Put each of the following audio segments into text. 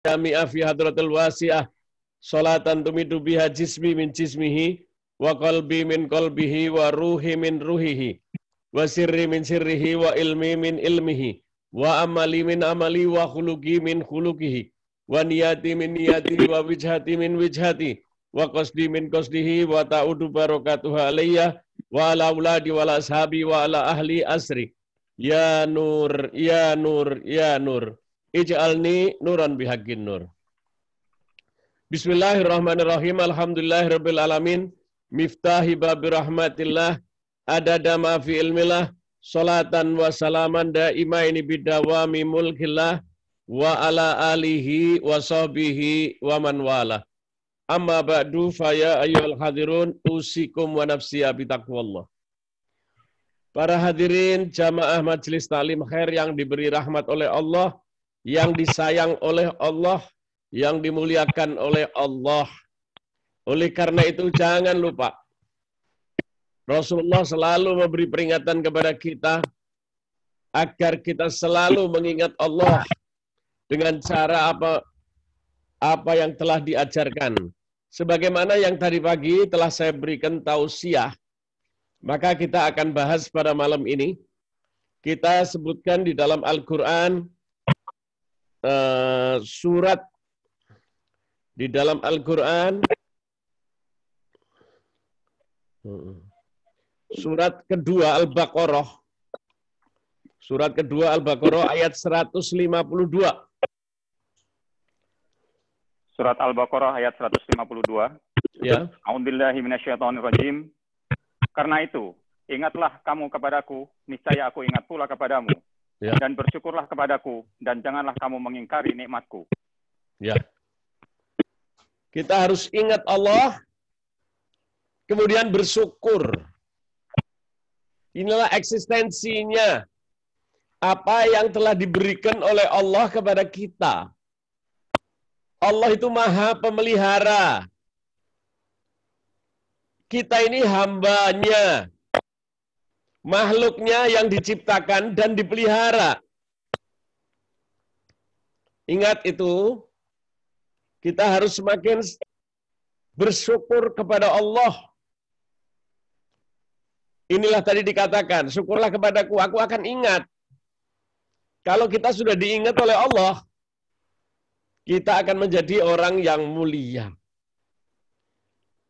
jami'a fi hadratil wasi'ah salatan tumidu biha jismi min jismihi wa qalbi min qalbihi wa ruhi min ruhihi wa sirri min sirrihi wa ilmi min ilmihi wa amali min amali wa khuluqi min khuluqihi wa niyati min niyati wa wijhati min wijhati wa qasdi min qasdihi wa ta'udu barakatuha alayya wa ala auladi wa ala ashabi wa ala ahli asri ya nur ya nur ya nur ij'alni nuran bihaqqin nur. Bismillahirrahmanirrahim. Alhamdulillahirabbil alamin. Miftahi babi rahmatillah adada ma fi ilmillah salatan wa salaman daimaini bidawami mulkillah wa ala alihi wa sahbihi wa man wala. Amma ba'du fa ya ayyuhal hadirun usikum wa nafsi bitaqwallah. Para hadirin jamaah majelis taklim khair yang diberi rahmat oleh Allah, yang disayang oleh Allah, yang dimuliakan oleh Allah. Oleh karena itu jangan lupa, Rasulullah selalu memberi peringatan kepada kita agar kita selalu mengingat Allah dengan cara apa yang telah diajarkan. Sebagaimana yang tadi pagi telah saya berikan tausiah, maka kita akan bahas pada malam ini. Kita sebutkan di dalam Al-Quran surat di dalam Al-Quran surat kedua Al-Baqarah, surat kedua Al-Baqarah ayat 152. Surat Al-Baqarah ayat 152. Ya. A'udzubillahi minasyaitonirrajim. Karena itu, ingatlah kamu kepadaku, niscaya aku ingat pula kepadamu. Ya. Dan bersyukurlah kepadaku, dan janganlah kamu mengingkari nikmatku. Ya. Kita harus ingat Allah, kemudian bersyukur. Inilah eksistensinya. Apa yang telah diberikan oleh Allah kepada kita. Allah itu maha pemelihara. Kita ini hambanya. Makhluknya yang diciptakan dan dipelihara. Ingat itu. Kita harus semakin bersyukur kepada Allah. Inilah tadi dikatakan, syukurlah kepadaku, aku akan ingat. Kalau kita sudah diingat oleh Allah, kita akan menjadi orang yang mulia.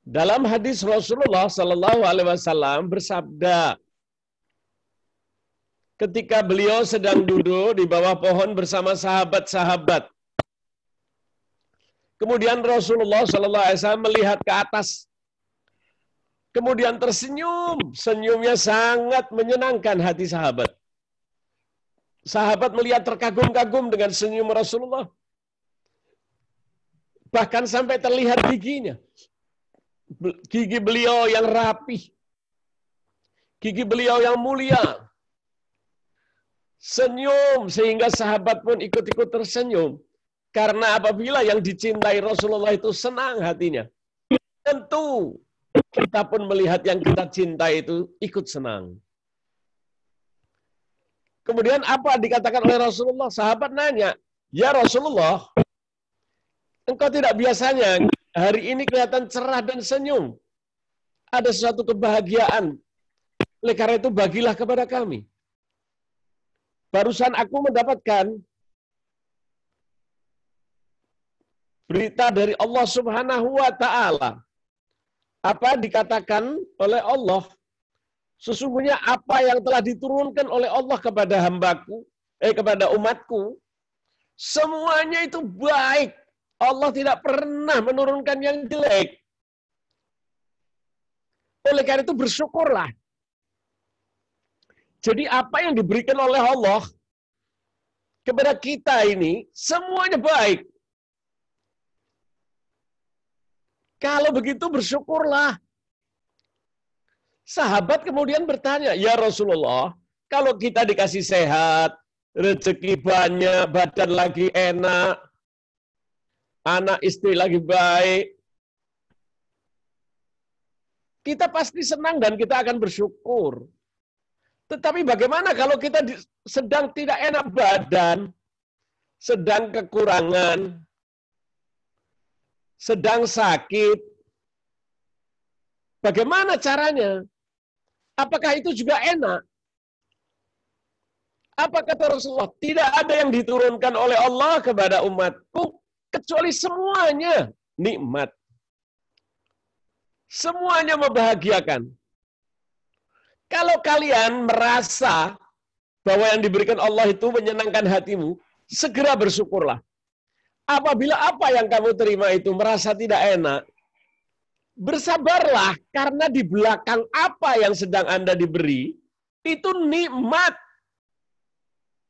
Dalam hadis Rasulullah Sallallahu Alaihi Wasallam bersabda, ketika beliau sedang duduk di bawah pohon bersama sahabat-sahabat, kemudian Rasulullah Sallallahu Alaihi Wasallam melihat ke atas, kemudian tersenyum, senyumnya sangat menyenangkan hati sahabat. Sahabat melihat terkagum-kagum dengan senyum Rasulullah. Bahkan sampai terlihat giginya. Gigi beliau yang rapih. Gigi beliau yang mulia. Senyum sehingga sahabat pun ikut-ikut tersenyum. Karena apabila yang dicintai Rasulullah itu senang hatinya. Tentu kita pun melihat yang kita cintai itu ikut senang. Kemudian apa dikatakan oleh Rasulullah? Sahabat nanya, ya Rasulullah, engkau tidak biasanya hari ini kelihatan cerah dan senyum. Ada sesuatu kebahagiaan. Oleh karena itu bagilah kepada kami. Barusan aku mendapatkan berita dari Allah Subhanahu wa Ta'ala. Apa dikatakan oleh Allah? Sesungguhnya apa yang telah diturunkan oleh Allah kepada hambaku, kepada umatku, semuanya itu baik. Allah tidak pernah menurunkan yang jelek. Oleh karena itu bersyukurlah. Jadi apa yang diberikan oleh Allah kepada kita ini, semuanya baik. Kalau begitu bersyukurlah. Sahabat kemudian bertanya, ya Rasulullah, kalau kita dikasih sehat, rezeki banyak, badan lagi enak, anak istri lagi baik, kita pasti senang dan kita akan bersyukur. Tetapi bagaimana kalau kita sedang tidak enak badan, sedang kekurangan, sedang sakit, bagaimana caranya? Apakah itu juga enak? Apa kata Rasulullah? Tidak ada yang diturunkan oleh Allah kepada umatku kecuali semuanya nikmat. Semuanya membahagiakan. Kalau kalian merasa bahwa yang diberikan Allah itu menyenangkan hatimu, segera bersyukurlah. Apabila apa yang kamu terima itu merasa tidak enak, bersabarlah karena di belakang apa yang sedang Anda diberi, itu nikmat.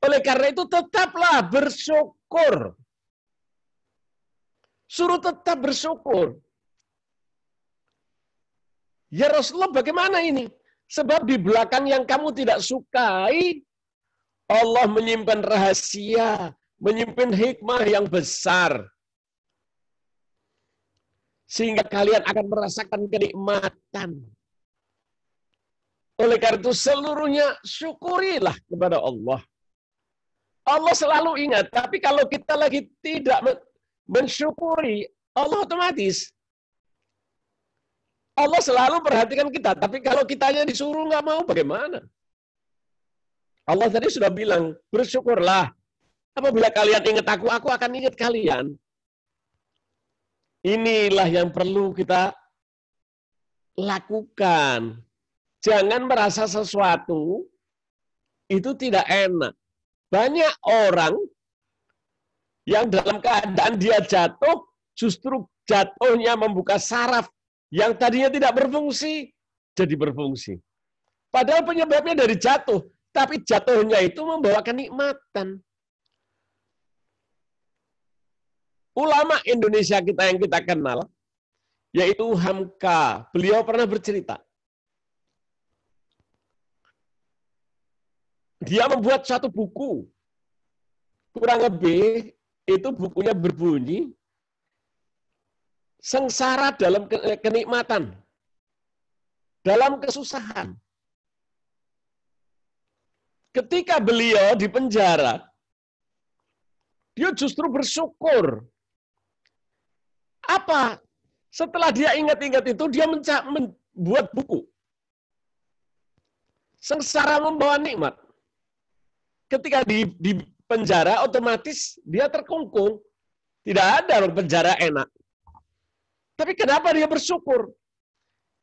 Oleh karena itu tetaplah bersyukur. Suruh tetap bersyukur. Ya Rasulullah, bagaimana ini? Sebab di belakang yang kamu tidak sukai, Allah menyimpan rahasia, menyimpan hikmah yang besar. Sehingga kalian akan merasakan kenikmatan. Oleh karena itu seluruhnya syukurilah kepada Allah. Allah selalu ingat, tapi kalau kita lagi tidak mensyukuri, Allah otomatis. Allah selalu perhatikan kita, tapi kalau kitanya disuruh nggak mau, bagaimana? Allah tadi sudah bilang, bersyukurlah. Apabila kalian ingat aku akan ingat kalian. Inilah yang perlu kita lakukan. Jangan merasa sesuatu itu tidak enak. Banyak orang yang dalam keadaan dia jatuh, justru jatuhnya membuka saraf yang tadinya tidak berfungsi, jadi berfungsi. Padahal penyebabnya dari jatuh, tapi jatuhnya itu membawa kenikmatan. Ulama Indonesia kita yang kita kenal, yaitu Hamka, beliau pernah bercerita. Dia membuat suatu buku, kurang lebih itu bukunya berbunyi, sengsara dalam kenikmatan, dalam kesusahan. Ketika beliau di penjara, dia justru bersyukur. Apa? Setelah dia ingat-ingat itu, dia membuat buku. Sengsara membawa nikmat. Ketika di penjara, otomatis dia terkungkung. Tidak ada penjara enak. Tapi kenapa dia bersyukur?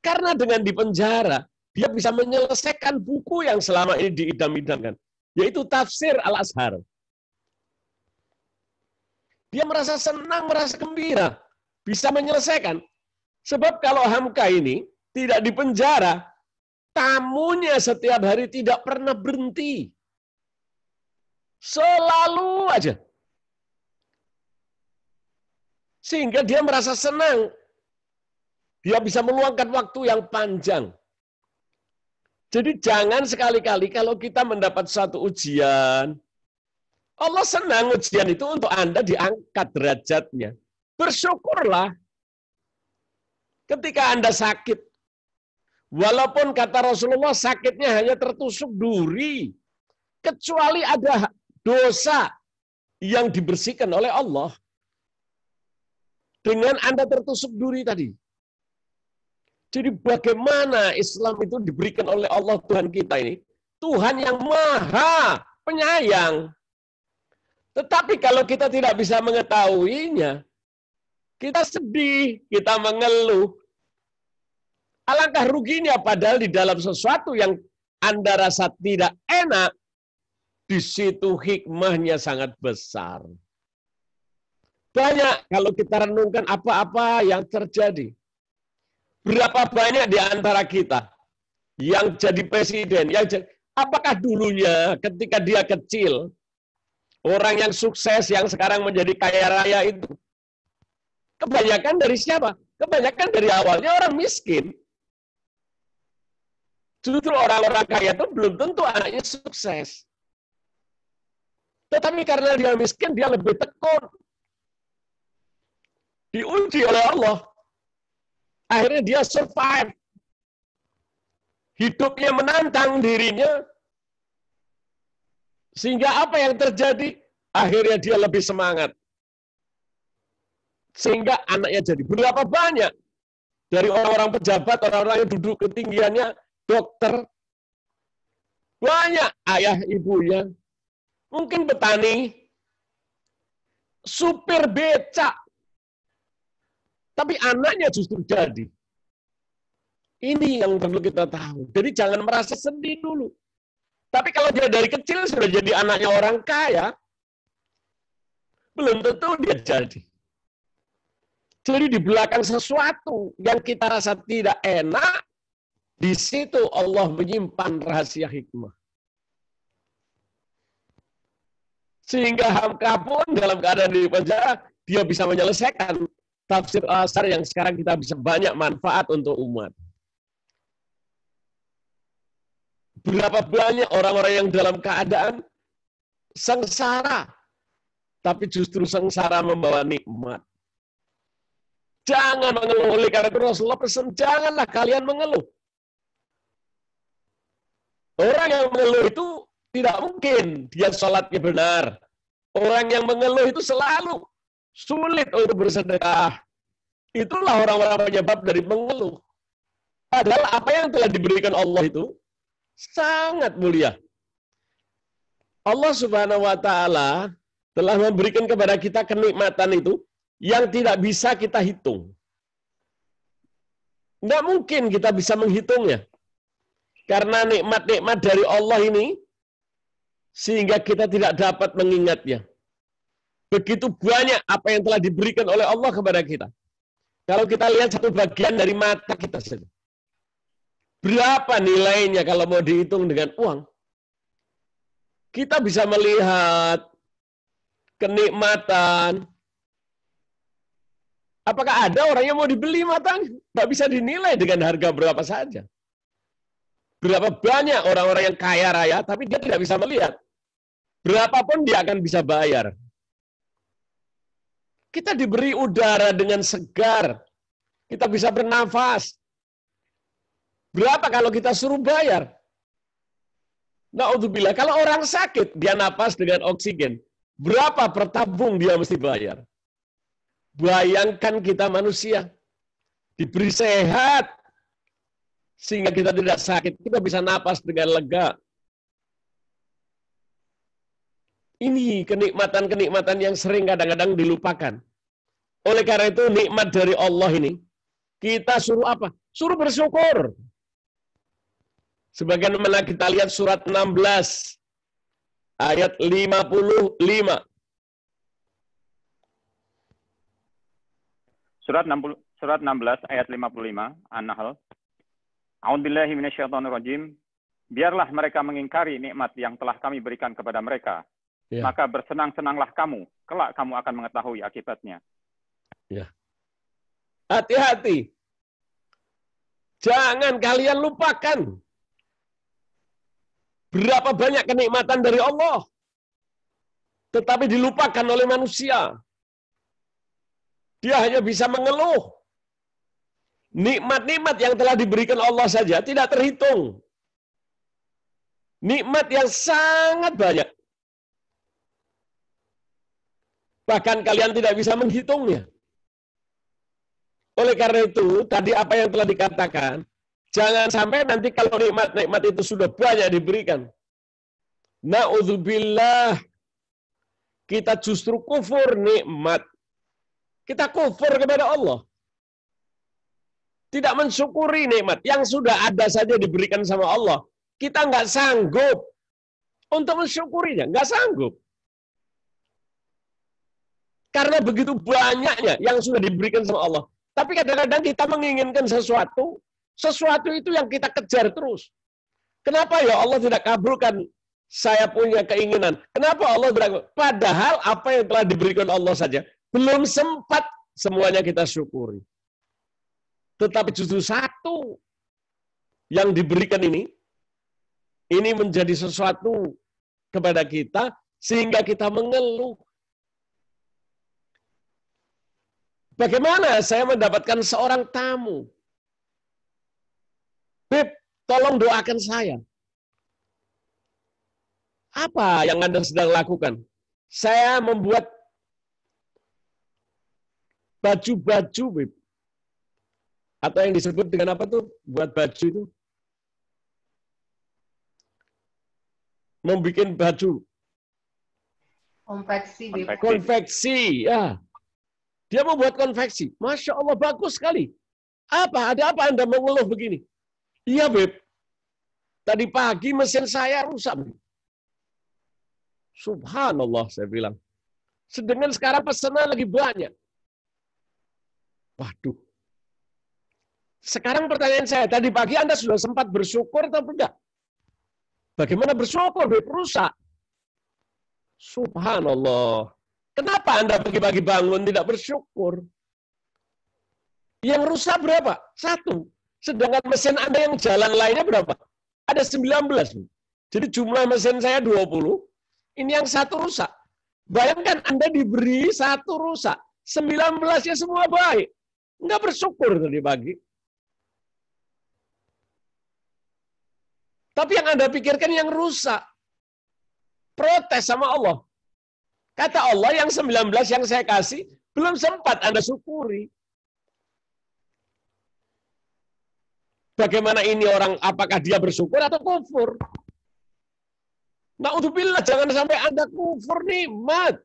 Karena dengan di penjara, dia bisa menyelesaikan buku yang selama ini diidam-idamkan, yaitu Tafsir Al-Azhar. Dia merasa senang, merasa gembira, bisa menyelesaikan. Sebab kalau Hamka ini tidak di penjara, tamunya setiap hari tidak pernah berhenti. Selalu aja. Sehingga dia merasa senang. Dia bisa meluangkan waktu yang panjang. Jadi jangan sekali-kali kalau kita mendapat suatu ujian, Allah senang ujian itu untuk Anda diangkat derajatnya. Bersyukurlah. Ketika Anda sakit, walaupun kata Rasulullah sakitnya hanya tertusuk duri, kecuali ada dosa yang dibersihkan oleh Allah. Dengan Anda tertusuk duri tadi. Jadi bagaimana Islam itu diberikan oleh Allah Tuhan kita ini? Tuhan yang maha penyayang. Tetapi kalau kita tidak bisa mengetahuinya, kita sedih, kita mengeluh. Alangkah ruginya padahal di dalam sesuatu yang Anda rasa tidak enak, di situ hikmahnya sangat besar. Banyak kalau kita renungkan apa-apa yang terjadi. Berapa banyak di antara kita yang jadi presiden, apakah dulunya ketika dia kecil, orang yang sukses yang sekarang menjadi kaya raya itu, kebanyakan dari siapa? Kebanyakan dari awalnya orang miskin. Justru orang-orang kaya itu belum tentu anaknya sukses. Tetapi karena dia miskin, dia lebih tekun. Diuji oleh Allah. Akhirnya dia survive. Hidupnya menantang dirinya. Sehingga apa yang terjadi? Akhirnya dia lebih semangat. Sehingga anaknya jadi. Berapa banyak dari orang-orang pejabat, orang-orang yang duduk ketinggiannya, dokter, banyak ayah ibunya, mungkin petani, supir becak, tapi anaknya justru jadi. Ini yang perlu kita tahu. Jadi jangan merasa sedih dulu. Tapi kalau dia dari kecil sudah jadi anaknya orang kaya, belum tentu dia jadi. Jadi di belakang sesuatu yang kita rasa tidak enak, di situ Allah menyimpan rahasia hikmah. Sehingga Hamka pun dalam keadaan di penjara, dia bisa menyelesaikan tafsir Al-Asar yang sekarang kita bisa banyak manfaat untuk umat. Berapa banyak orang-orang yang dalam keadaan sengsara, tapi justru sengsara membawa nikmat. Jangan mengeluh. Oleh karena itu Rasulullah pesan, janganlah kalian mengeluh. Orang yang mengeluh itu tidak mungkin dia sholatnya benar. Orang yang mengeluh itu selalu sulit untuk bersedekah. Itulah orang-orang penyebab dari mengeluh. Padahal apa yang telah diberikan Allah itu sangat mulia. Allah Subhanahu wa Ta'ala telah memberikan kepada kita kenikmatan itu yang tidak bisa kita hitung. Nggak mungkin kita bisa menghitungnya. Karena nikmat-nikmat dari Allah ini, sehingga kita tidak dapat mengingatnya. Begitu banyak apa yang telah diberikan oleh Allah kepada kita. Kalau kita lihat satu bagian dari mata kita saja. Berapa nilainya kalau mau dihitung dengan uang? Kita bisa melihat kenikmatan. Apakah ada orang yang mau dibeli matanya? Tidak bisa dinilai dengan harga berapa saja. Berapa banyak orang-orang yang kaya raya, tapi dia tidak bisa melihat. Berapapun dia akan bisa bayar. Kita diberi udara dengan segar. Kita bisa bernafas. Berapa kalau kita suruh bayar? Na'udzubillah, kalau orang sakit, dia napas dengan oksigen. Berapa per tabung dia mesti bayar? Bayangkan kita manusia. Diberi sehat. Sehingga kita tidak sakit. Kita bisa napas dengan lega. Ini kenikmatan-kenikmatan yang sering kadang-kadang dilupakan. Oleh karena itu, nikmat dari Allah ini, kita suruh apa? Suruh bersyukur. Sebagaimana kita lihat surat 16, ayat 55. Surat 16 ayat 55 An-Nahl. A'udzubillahi minasyaitonirrajim. Biarlah mereka mengingkari nikmat yang telah kami berikan kepada mereka. Ya. Maka bersenang-senanglah kamu, kelak kamu akan mengetahui akibatnya. Ya. Hati-hati. Jangan kalian lupakan berapa banyak kenikmatan dari Allah, tetapi dilupakan oleh manusia. Dia hanya bisa mengeluh. Nikmat-nikmat yang telah diberikan Allah saja tidak terhitung. Nikmat yang sangat banyak. Bahkan kalian tidak bisa menghitungnya. Oleh karena itu, tadi apa yang telah dikatakan, jangan sampai nanti kalau nikmat-nikmat itu sudah banyak diberikan. Na'udzubillah. Kita justru kufur nikmat. Kita kufur kepada Allah. Tidak mensyukuri nikmat. Yang sudah ada saja diberikan sama Allah. Kita nggak sanggup untuk mensyukurinya. Nggak sanggup. Karena begitu banyaknya yang sudah diberikan sama Allah. Tapi kadang-kadang kita menginginkan sesuatu itu yang kita kejar terus. Kenapa ya Allah tidak kabulkan saya punya keinginan? Kenapa Allah berangkat? Padahal apa yang telah diberikan Allah saja belum sempat semuanya kita syukuri. Tetapi justru satu yang diberikan ini menjadi sesuatu kepada kita sehingga kita mengeluh. Bagaimana saya mendapatkan seorang tamu? Beb, tolong doakan saya. Apa yang Anda sedang lakukan? Saya membuat baju-baju, Beb. Atau yang disebut dengan apa tuh? Buat baju itu. Mau bikin baju. Konveksi, Beb. Konveksi, ya. Dia mau buat konveksi. Masya Allah, bagus sekali. Apa? Ada apa Anda mengeluh begini? Iya, Beb. Tadi pagi mesin saya rusak. Subhanallah, saya bilang. Sedangkan sekarang pesanan lagi banyak. Waduh. Sekarang pertanyaan saya, tadi pagi Anda sudah sempat bersyukur atau tidak? Bagaimana bersyukur, Beb? Rusak. Subhanallah. Kenapa Anda pagi-pagi bangun tidak bersyukur? Yang rusak berapa? 1. Sedangkan mesin Anda yang jalan lainnya berapa? Ada 19. Jadi jumlah mesin saya 20. Ini yang 1 rusak. Bayangkan Anda diberi 1 rusak. 19-nya semua baik. Enggak bersyukur tadi pagi. Tapi yang Anda pikirkan yang rusak. Protes sama Allah. Kata Allah yang 19 yang saya kasih, belum sempat Anda syukuri. Bagaimana ini orang, apakah dia bersyukur atau kufur? Na'udzubillah, jangan sampai Anda kufur nikmat.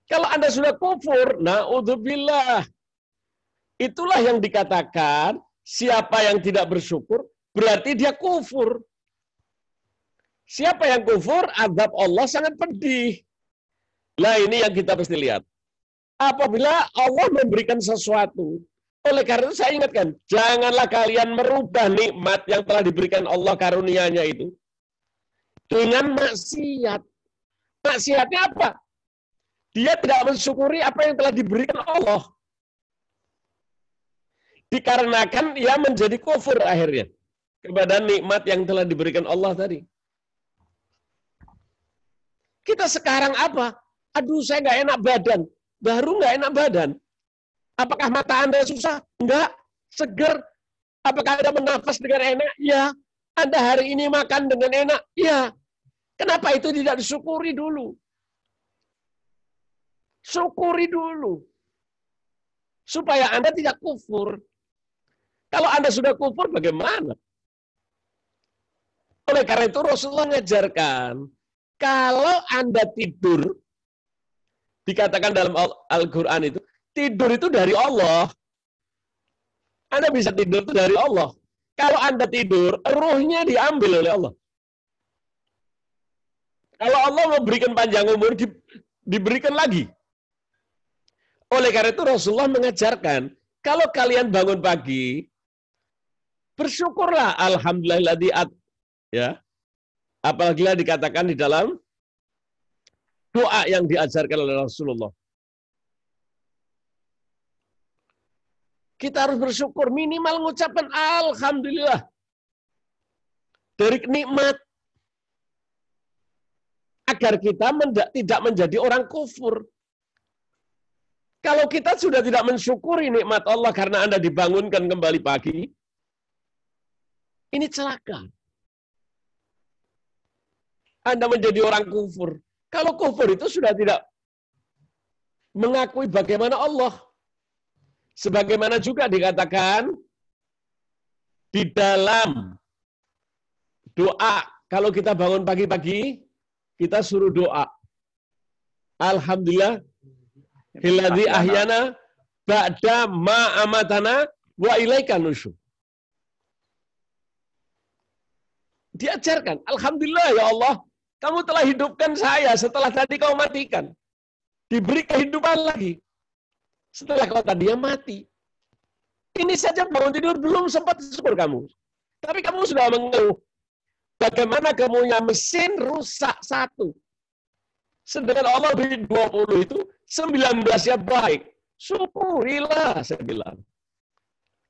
Kalau Anda sudah kufur, na'udzubillah. Itulah yang dikatakan, siapa yang tidak bersyukur, berarti dia kufur. Siapa yang kufur, azab Allah sangat pedih. Nah ini yang kita mesti lihat. Apabila Allah memberikan sesuatu, oleh karena itu saya ingatkan, janganlah kalian merubah nikmat yang telah diberikan Allah karunia-Nya itu dengan maksiat. Maksiatnya apa? Dia tidak mensyukuri apa yang telah diberikan Allah. Dikarenakan ia menjadi kufur akhirnya kepada nikmat yang telah diberikan Allah tadi. Kita sekarang apa? Aduh, saya nggak enak badan. Baru nggak enak badan. Apakah mata Anda susah? Enggak. Seger. Apakah Anda bernafas dengan enak? Ya. Anda hari ini makan dengan enak? Ya. Kenapa itu tidak disyukuri dulu? Syukuri dulu. Supaya Anda tidak kufur. Kalau Anda sudah kufur, bagaimana? Oleh karena itu Rasulullah mengajarkan, kalau Anda tidur, dikatakan dalam Al-Quran itu, tidur itu dari Allah. Anda bisa tidur itu dari Allah. Kalau Anda tidur, ruhnya diambil oleh Allah. Kalau Allah memberikan panjang umur, diberikan lagi. Oleh karena itu Rasulullah mengajarkan, kalau kalian bangun pagi, bersyukurlah alhamdulillahilladzi ya. Apalagi dikatakan di dalam doa yang diajarkan oleh Rasulullah. Kita harus bersyukur, minimal mengucapkan alhamdulillah dari nikmat agar kita tidak menjadi orang kufur. Kalau kita sudah tidak mensyukuri nikmat Allah karena Anda dibangunkan kembali pagi, ini celaka. Anda menjadi orang kufur. Kalau kufur itu sudah tidak mengakui bagaimana Allah. Sebagaimana juga dikatakan di dalam doa, kalau kita bangun pagi-pagi, kita suruh doa. Alhamdulillah, hilladzi ahyana ba'da ma amatana wa ilaikan nusyur. Diajarkan, alhamdulillah ya Allah, kamu telah hidupkan saya setelah tadi kau matikan. Diberi kehidupan lagi. Setelah kau tadinya mati. Ini saja bangun tidur belum sempat syukur kamu. Tapi kamu sudah mengeluh. Bagaimana kamu yang mesin rusak 1. Sedangkan Allah beri 20 itu, 19-nya baik. Syukurilah, saya bilang.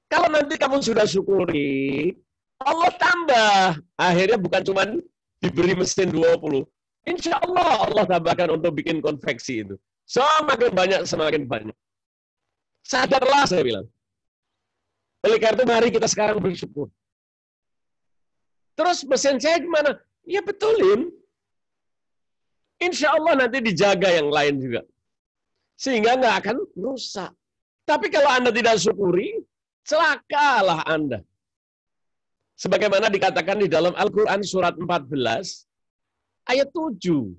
Kalau nanti kamu sudah syukuri, Allah tambah. Akhirnya bukan cuma diberi mesin 20. Insya Allah Allah tambahkan untuk bikin konveksi itu. Semakin banyak, semakin banyak. Sadarlah, saya bilang. Oleh karena itu, mari kita sekarang bersyukur. Terus mesin saya gimana? Ya betulin. Insya Allah nanti dijaga yang lain juga. Sehingga nggak akan rusak. Tapi kalau Anda tidak syukuri, celakalah Anda. Sebagaimana dikatakan di dalam Al-Quran surat 14, ayat 7.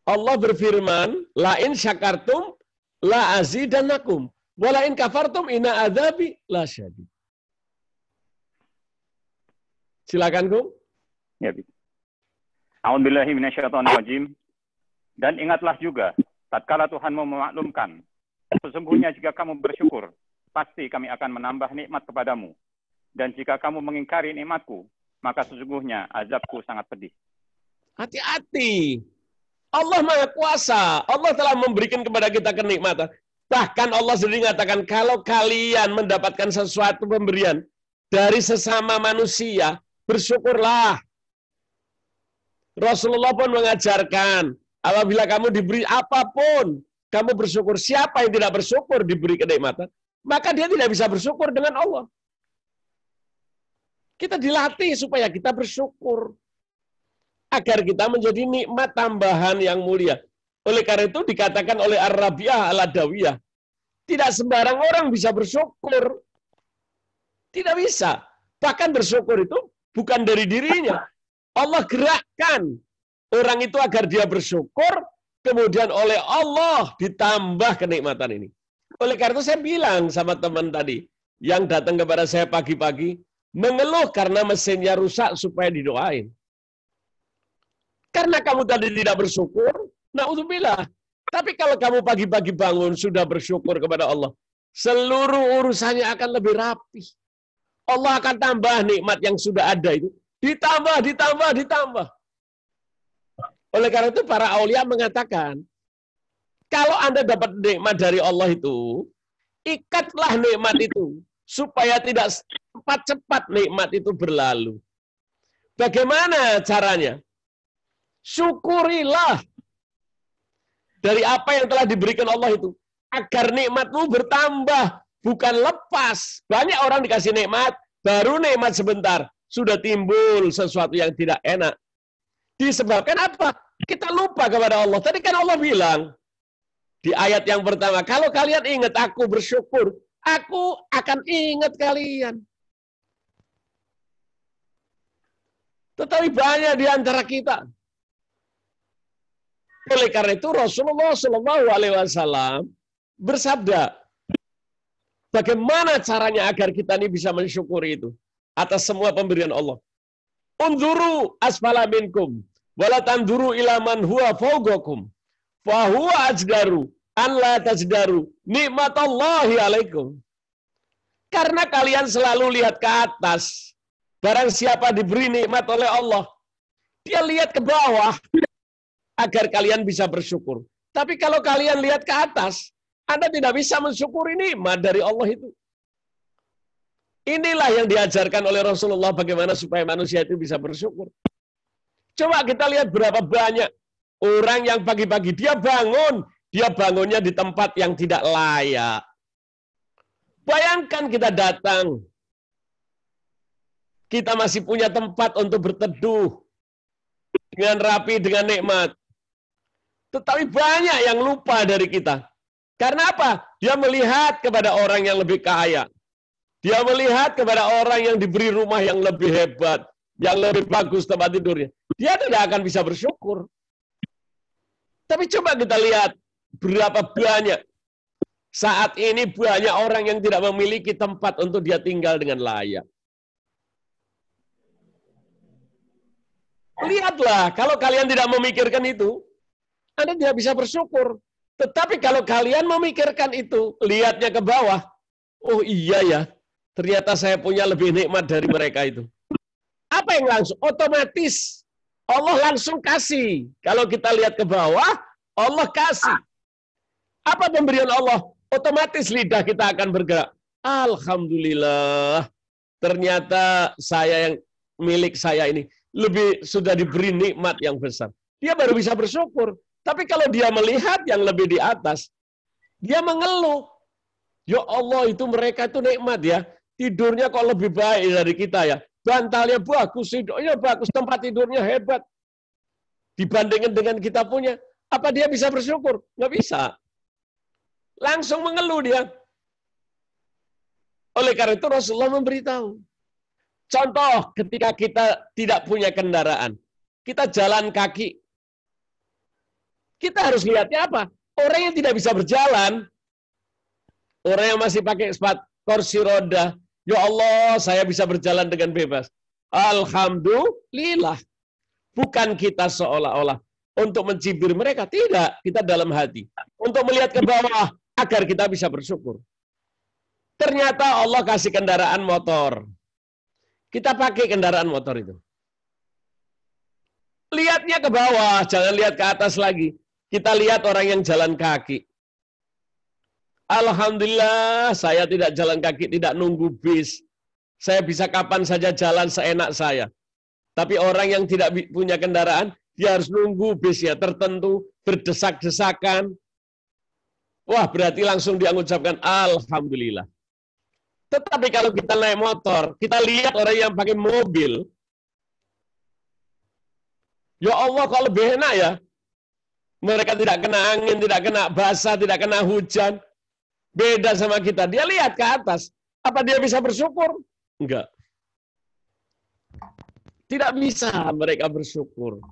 Allah berfirman, la in syakartum la azidannakum wa la in kafartum inna adzabi lasyadid. Silakan, Kum. Ya, A'udzubillahi minasyaitonirrajim. Dan ingatlah juga, tatkala Tuhanmu memaklumkan, sesungguhnya jika kamu bersyukur, pasti kami akan menambah nikmat kepadamu. Dan jika kamu mengingkari nikmatku, maka sesungguhnya azabku sangat pedih. Hati-hati. Allah Maha Kuasa. Allah telah memberikan kepada kita kenikmatan. Bahkan Allah sendiri mengatakan, kalau kalian mendapatkan sesuatu pemberian dari sesama manusia, bersyukurlah. Rasulullah pun mengajarkan, apabila kamu diberi apapun, kamu bersyukur. Siapa yang tidak bersyukur diberi kenikmatan, maka dia tidak bisa bersyukur dengan Allah. Kita dilatih supaya kita bersyukur. Agar kita menjadi nikmat tambahan yang mulia. Oleh karena itu dikatakan oleh Ar-Rabi'ah Al-Adawiyah, tidak sembarang orang bisa bersyukur. Tidak bisa. Bahkan bersyukur itu bukan dari dirinya. Allah gerakkan orang itu agar dia bersyukur, kemudian oleh Allah ditambah kenikmatan ini. Oleh karena itu saya bilang sama teman tadi, yang datang kepada saya pagi-pagi, mengeluh karena mesinnya rusak supaya didoain. Karena kamu tadi tidak bersyukur, na'udzubillah. Tapi kalau kamu pagi-pagi bangun sudah bersyukur kepada Allah, seluruh urusannya akan lebih rapi. Allah akan tambah nikmat yang sudah ada itu. Ditambah. Oleh karena itu para aulia mengatakan, kalau Anda dapat nikmat dari Allah itu, ikatlah nikmat itu, supaya tidak cepat-cepat nikmat itu berlalu. Bagaimana caranya? Syukurilah dari apa yang telah diberikan Allah itu, agar nikmatmu bertambah, bukan lepas. Banyak orang dikasih nikmat, baru nikmat sebentar, sudah timbul sesuatu yang tidak enak. Disebabkan apa? Kita lupa kepada Allah. Tadi kan Allah bilang di ayat yang pertama, kalau kalian ingat aku bersyukur, aku akan ingat kalian. Tetapi banyak di antara kita. Oleh karena itu Rasulullah SAW bersabda, bagaimana caranya agar kita ini bisa mensyukuri itu atas semua pemberian Allah. Unzuru asfala minkum, wala tanzuru ila man huwa fawqakum, fa huwa ajdaru an la tajdaru nikmatallahi alaikum. Karena kalian selalu lihat ke atas, barang siapa diberi nikmat oleh Allah, dia lihat ke bawah, agar kalian bisa bersyukur. Tapi kalau kalian lihat ke atas, Anda tidak bisa mensyukuri nikmat dari Allah itu. Inilah yang diajarkan oleh Rasulullah bagaimana supaya manusia itu bisa bersyukur. Coba kita lihat berapa banyak orang yang pagi-pagi dia bangunnya di tempat yang tidak layak. Bayangkan kita datang, kita masih punya tempat untuk berteduh dengan rapi, dengan nikmat. Tetapi banyak yang lupa dari kita. Karena apa? Dia melihat kepada orang yang lebih kaya. Dia melihat kepada orang yang diberi rumah yang lebih hebat, yang lebih bagus tempat tidurnya. Dia tidak akan bisa bersyukur. Tapi coba kita lihat berapa banyak. Saat ini banyak orang yang tidak memiliki tempat untuk dia tinggal dengan layak. Lihatlah, kalau kalian tidak memikirkan itu, Anda tidak bisa bersyukur. Tetapi kalau kalian memikirkan itu, lihatnya ke bawah, oh iya ya, ternyata saya punya lebih nikmat dari mereka itu. Apa yang langsung? Otomatis Allah langsung kasih. Kalau kita lihat ke bawah, Allah kasih. Apa pemberian Allah? Otomatis lidah kita akan bergerak. Alhamdulillah, ternyata saya yang milik saya ini lebih sudah diberi nikmat yang besar. Dia baru bisa bersyukur. Tapi kalau dia melihat yang lebih di atas, dia mengeluh. Ya Allah, itu mereka itu nikmat ya. Tidurnya kok lebih baik dari kita ya. Bantalnya bagus, tidurnya bagus, tempat tidurnya hebat. dibandingkan dengan kita punya, apa dia bisa bersyukur? Nggak bisa. Langsung mengeluh dia. Oleh karena itu Rasulullah memberitahu. Contoh ketika kita tidak punya kendaraan, kita jalan kaki. Kita harus lihatnya apa? Orang yang tidak bisa berjalan, orang yang masih pakai sepatu kursi roda, ya Allah, saya bisa berjalan dengan bebas. Alhamdulillah. Bukan kita seolah-olah untuk mencibir mereka, tidak. Kita dalam hati. Untuk melihat ke bawah, agar kita bisa bersyukur. Ternyata Allah kasih kendaraan motor. Kita pakai kendaraan motor itu. Lihatnya ke bawah, jangan lihat ke atas lagi. Kita lihat orang yang jalan kaki. Alhamdulillah, saya tidak jalan kaki, tidak nunggu bis. Saya bisa kapan saja jalan seenak saya. Tapi orang yang tidak punya kendaraan, dia harus nunggu bisnya tertentu, berdesak-desakan. Wah, berarti langsung dia mengucapkan Alhamdulillah. Tetapi kalau kita naik motor, kita lihat orang yang pakai mobil, ya Allah, kok lebih enak ya. Mereka tidak kena angin, tidak kena basah, tidak kena hujan. Beda sama kita. Dia lihat ke atas. Apa dia bisa bersyukur? Enggak. Tidak bisa mereka bersyukur.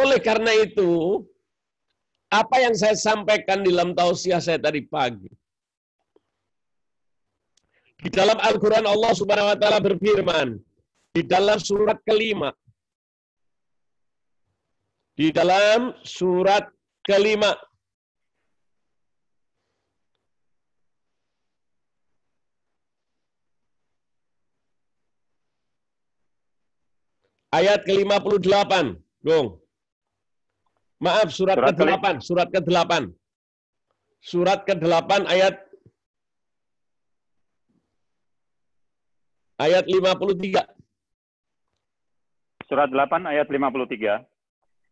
Oleh karena itu, apa yang saya sampaikan di dalam tausiah saya tadi pagi. Di dalam Al-Quran Allah Subhanahu wa Ta'ala berfirman, di dalam surat kelima, di dalam surat kelima, ayat ke-58, Gong. Maaf, surat ke-8, surat ke-8. Surat ke-8 ayat 53. Surat 8 ayat 53.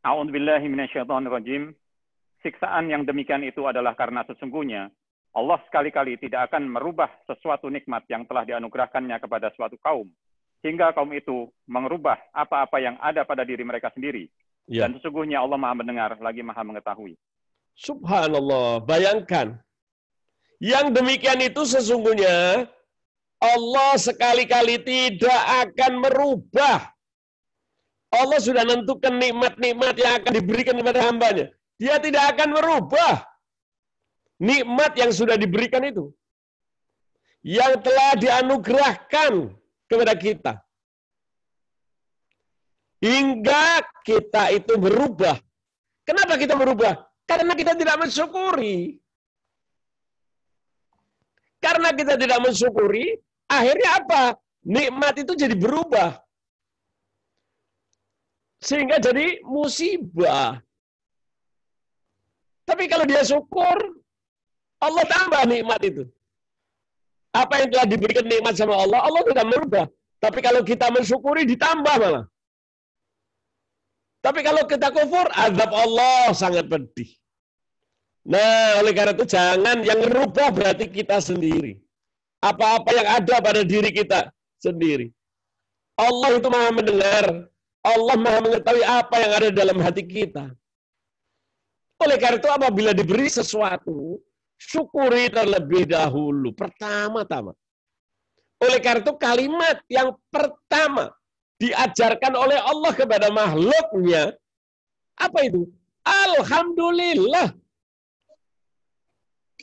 A'udzubillahi minasyaitonirrajim. Siksaan yang demikian itu adalah karena sesungguhnya Allah sekali-kali tidak akan merubah sesuatu nikmat yang telah dianugerahkannya kepada suatu kaum, hingga kaum itu merubah apa-apa yang ada pada diri mereka sendiri. Ya. Dan sesungguhnya Allah Maha mendengar lagi Maha mengetahui. Subhanallah, bayangkan. Yang demikian itu sesungguhnya Allah sekali-kali tidak akan merubah. Allah sudah menentukan nikmat-nikmat yang akan diberikan kepada hambanya. Dia tidak akan merubah nikmat yang sudah diberikan itu. Yang telah dianugerahkan kepada kita. Hingga kita itu berubah. Kenapa kita berubah? Karena kita tidak mensyukuri. Karena kita tidak mensyukuri, akhirnya apa? Nikmat itu jadi berubah. Sehingga jadi musibah. Tapi kalau dia syukur, Allah tambah nikmat itu. Apa yang telah diberikan nikmat sama Allah, Allah tidak merubah. Tapi kalau kita mensyukuri, ditambah malah. Tapi kalau kita kufur, azab Allah sangat pedih. Nah, oleh karena itu jangan yang merubah berarti kita sendiri. Apa-apa yang ada pada diri kita sendiri. Allah itu Maha mendengar. Allah Maha mengetahui apa yang ada dalam hati kita. Oleh karena itu apabila diberi sesuatu, syukuri terlebih dahulu. Pertama-tama. Oleh karena itu kalimat yang pertama diajarkan oleh Allah kepada makhluknya, apa itu? Alhamdulillah.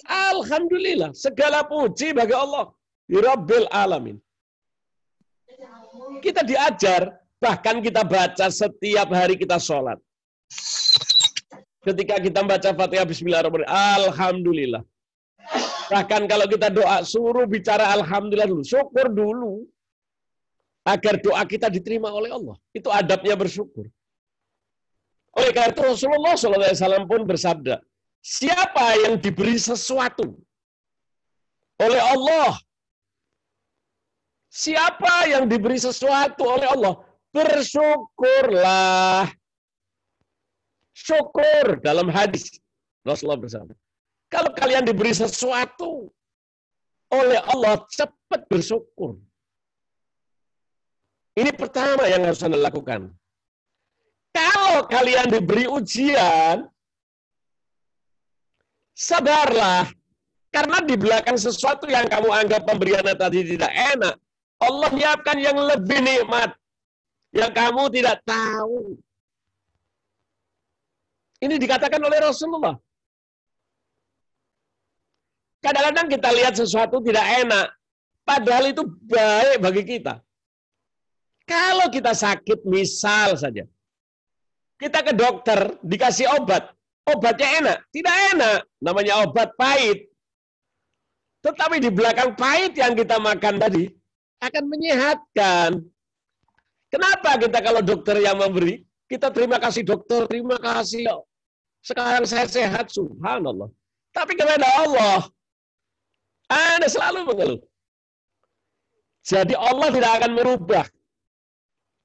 Alhamdulillah. Segala puji bagi Allah. Rabbil alamin. Kita diajar, bahkan kita baca setiap hari kita sholat. Ketika kita baca Fatihah Bismillahirrahmanirrahim, Alhamdulillah. Bahkan kalau kita doa, suruh bicara Alhamdulillah dulu. Syukur dulu. Agar doa kita diterima oleh Allah. Itu adabnya bersyukur. Oleh karena itu Rasulullah SAW pun bersabda, siapa yang diberi sesuatu oleh Allah, siapa yang diberi sesuatu oleh Allah, bersyukurlah. Syukur dalam hadis Rasulullah bersabda, kalau kalian diberi sesuatu oleh Allah, cepat bersyukur. Ini pertama yang harus Anda lakukan. Kalau kalian diberi ujian, sabarlah. Karena di belakang sesuatu yang kamu anggap pemberiannya tadi tidak enak, Allah menyiapkan yang lebih nikmat, yang kamu tidak tahu. Ini dikatakan oleh Rasulullah. Kadang-kadang kita lihat sesuatu tidak enak, padahal itu baik bagi kita. Kalau kita sakit, misal saja, kita ke dokter, dikasih obat, obatnya enak, tidak enak, namanya obat pahit. Tetapi di belakang pahit yang kita makan tadi, akan menyehatkan. Kenapa kita kalau dokter yang memberi, kita terima kasih dokter, terima kasih. Sekarang saya sehat, subhanallah. Tapi kepada Allah, Anda selalu mengeluh. Jadi Allah tidak akan merubah.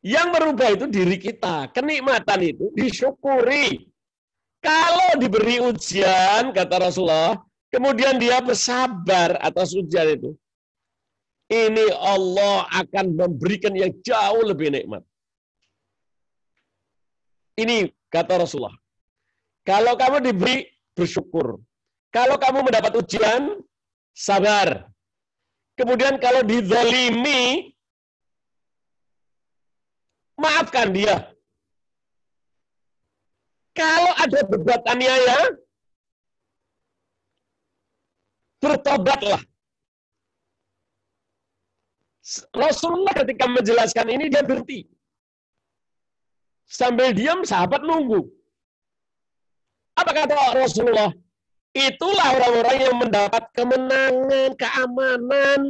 Yang merubah itu diri kita. Kenikmatan itu disyukuri. Kalau diberi ujian, kata Rasulullah, kemudian dia bersabar atas ujian itu, ini Allah akan memberikan yang jauh lebih nikmat. Ini kata Rasulullah. Kalau kamu diberi, bersyukur. Kalau kamu mendapat ujian, sabar. Kemudian kalau dizalimi, maafkan dia. Kalau ada berbuat aniaya, bertobatlah. Rasulullah ketika menjelaskan ini, dia berhenti. Sambil diam, sahabat nunggu. Apa kata Rasulullah? Itulah orang-orang yang mendapat kemenangan, keamanan.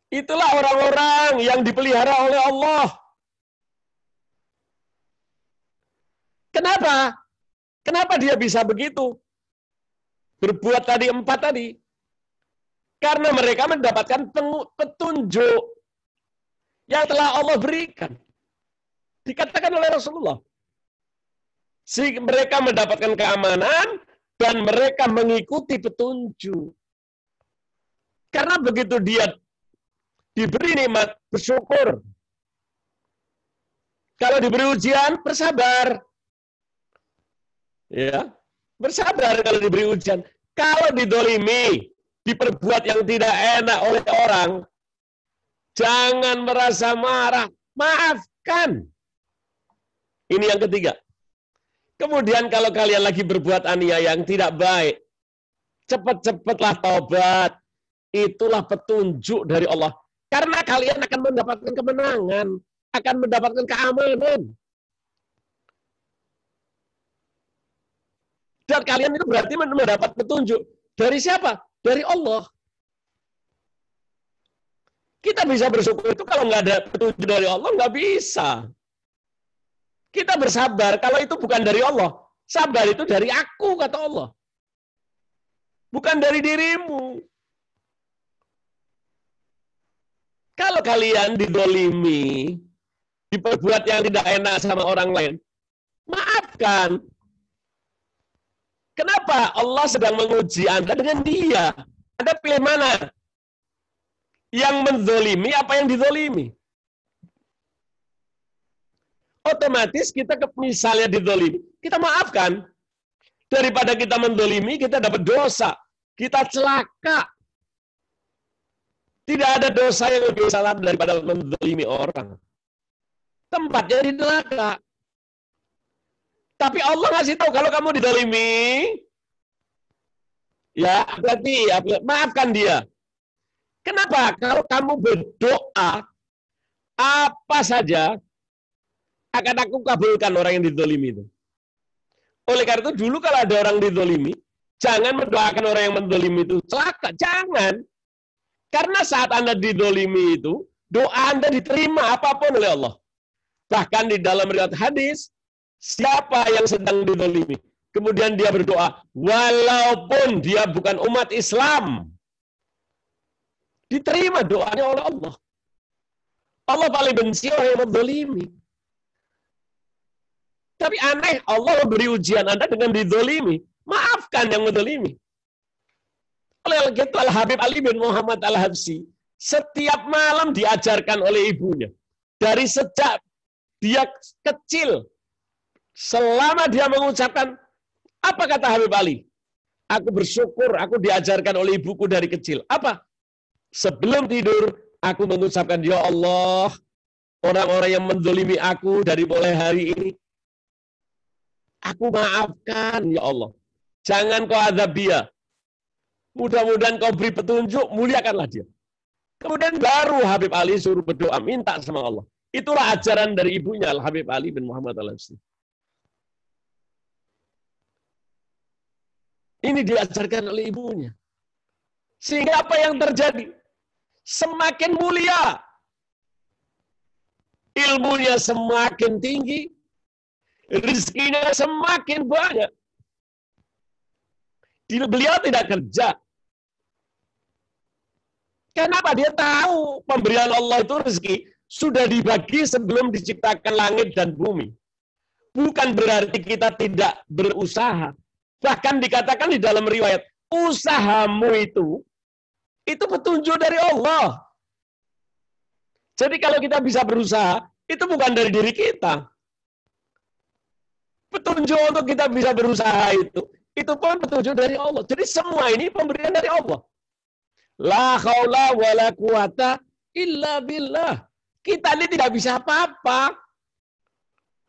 Itulah orang-orang yang dipelihara oleh Allah. Kenapa? Kenapa dia bisa begitu? Berbuat tadi 4 tadi. Karena mereka mendapatkan petunjuk yang telah Allah berikan. Dikatakan oleh Rasulullah. Mereka mendapatkan keamanan dan mereka mengikuti petunjuk. Karena begitu dia diberi nikmat, bersyukur. Kalau diberi ujian, bersabar. Ya, bersabar kalau diberi ujian. Kalau didolimi, diperbuat yang tidak enak oleh orang, jangan merasa marah, maafkan. Ini yang ketiga. Kemudian kalau kalian lagi berbuat aniaya yang tidak baik, cepat-cepatlah taubat. Itulah petunjuk dari Allah. Karena kalian akan mendapatkan kemenangan, akan mendapatkan keamanan. Dan kalian itu berarti mendapat petunjuk. Dari siapa? Dari Allah. Kita bisa bersyukur itu kalau nggak ada petunjuk dari Allah, nggak bisa. Kita bersabar kalau itu bukan dari Allah. Sabar itu dari aku, kata Allah. Bukan dari dirimu. Kalau kalian didolimi, diperbuat yang tidak enak sama orang lain, maafkan. Kenapa? Allah sedang menguji Anda dengan dia. Anda pilih mana? Yang menzolimi apa yang dizolimi? Otomatis kita misalnya dizolimi, kita maafkan. Daripada kita menzolimi, kita dapat dosa. Kita celaka. Tidak ada dosa yang lebih salah daripada menzolimi orang. Tempatnya di neraka. Tapi Allah ngasih tahu kalau kamu dizalimi, ya berarti ya, maafkan dia. Kenapa? Kalau kamu berdoa apa saja akan aku kabulkan orang yang dizalimi itu. Oleh karena itu dulu kalau ada orang dizalimi, jangan mendoakan orang yang menzalimi itu celaka, jangan. Karena saat Anda dizalimi itu, doa Anda diterima apapun oleh Allah. Bahkan di dalam riwayat hadis, siapa yang sedang dizalimi, kemudian dia berdoa, walaupun dia bukan umat Islam, diterima doanya oleh Allah. Allah paling benci orang yang menzalimi. Tapi aneh, Allah memberi ujian Anda dengan dizalimi. Maafkan yang menzalimi. Oleh itu Al-Habib Ali bin Muhammad Al-Habsyi setiap malam diajarkan oleh ibunya. Dari sejak dia kecil Selama dia mengucapkan, apa kata Habib Ali? Aku bersyukur, aku diajarkan oleh ibuku dari kecil. Apa? Sebelum tidur, aku mengucapkan, ya Allah, orang-orang yang menzalimi aku dari mulai hari ini, aku maafkan, ya Allah. Jangan kau azab dia. Mudah-mudahan kau beri petunjuk, muliakanlah dia. Kemudian baru Habib Ali suruh berdoa, minta sama Allah. Itulah ajaran dari ibunya, Al-Habib Ali bin Muhammad Al-Habsyi. Ini diajarkan oleh ibunya. Sehingga apa yang terjadi? Semakin mulia. Ilmunya semakin tinggi. Rezekinya semakin banyak. Beliau tidak kerja. Kenapa? Dia tahu pemberian Allah itu rezeki sudah dibagi sebelum diciptakan langit dan bumi. Bukan berarti kita tidak berusaha. Bahkan dikatakan di dalam riwayat, usahamu itu petunjuk dari Allah. Jadi kalau kita bisa berusaha, itu bukan dari diri kita. Petunjuk untuk kita bisa berusaha itu pun petunjuk dari Allah. Jadi semua ini pemberian dari Allah. La haula wala quwata illa billah. Kita ini tidak bisa apa-apa.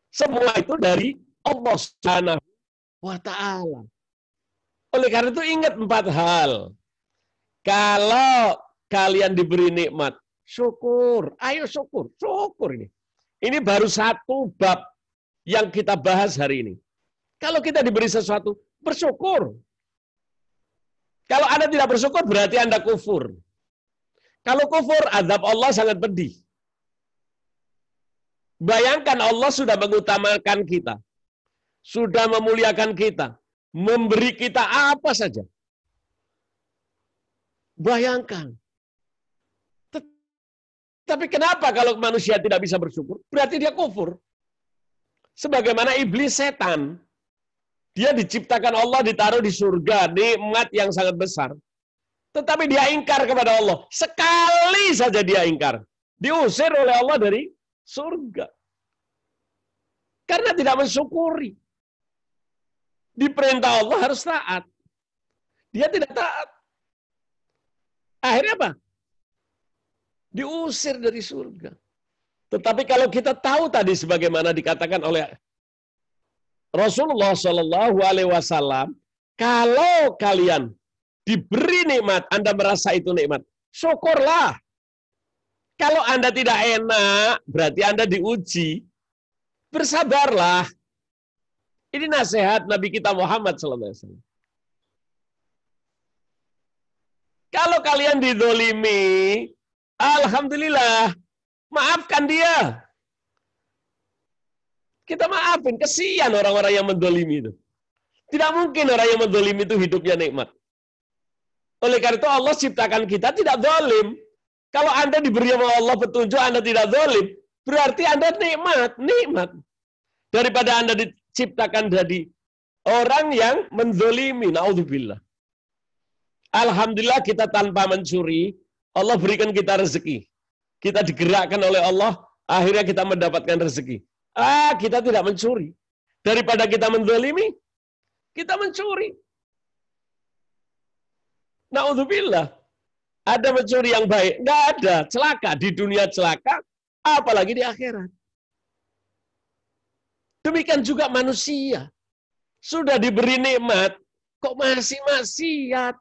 Semua itu dari Allah Subhanahu wa ta'ala. Oleh karena itu ingat 4 hal. Kalau kalian diberi nikmat, syukur. Ayo syukur. Syukur ini. Ini baru 1 bab yang kita bahas hari ini. Kalau kita diberi sesuatu, bersyukur. Kalau Anda tidak bersyukur, berarti Anda kufur. Kalau kufur, azab Allah sangat pedih. Bayangkan Allah sudah mengutamakan kita. Sudah memuliakan kita. Memberi kita apa saja. Bayangkan. Tapi kenapa kalau manusia tidak bisa bersyukur? Berarti dia kufur. Sebagaimana iblis setan. Dia diciptakan Allah, ditaruh di surga, nikmat yang sangat besar. Tetapi dia ingkar kepada Allah. Sekali saja dia ingkar. Diusir oleh Allah dari surga. Karena tidak mensyukuri. Diperintah Allah harus taat. Dia tidak taat. Akhirnya apa? Diusir dari surga. Tetapi kalau kita tahu tadi sebagaimana dikatakan oleh Rasulullah Shallallahu Alaihi Wasallam, kalau kalian diberi nikmat, Anda merasa itu nikmat, syukurlah. Kalau Anda tidak enak, berarti Anda diuji. Bersabarlah. Ini nasihat Nabi kita Muhammad Sallallahu Alaihi Wasallam. Kalau kalian dizolimi, alhamdulillah, maafkan dia. Kita maafin, kesian orang-orang yang mendolimi itu. Tidak mungkin orang yang mendolimi itu hidupnya nikmat. Oleh karena itu Allah ciptakan kita tidak zalim. Kalau Anda diberi oleh Allah petunjuk, Anda tidak zalim, berarti Anda nikmat. Daripada Anda diciptakan jadi orang yang menzolimi, naudzubillah. Alhamdulillah kita tanpa mencuri, Allah berikan kita rezeki. Kita digerakkan oleh Allah, akhirnya kita mendapatkan rezeki. Kita tidak mencuri. Daripada kita menzalimi, kita mencuri. Naudzubillah. Ada mencuri yang baik? Nggak ada. Celaka. Di dunia celaka, apalagi di akhirat. Demikian juga manusia. Sudah diberi nikmat, kok masih maksiat?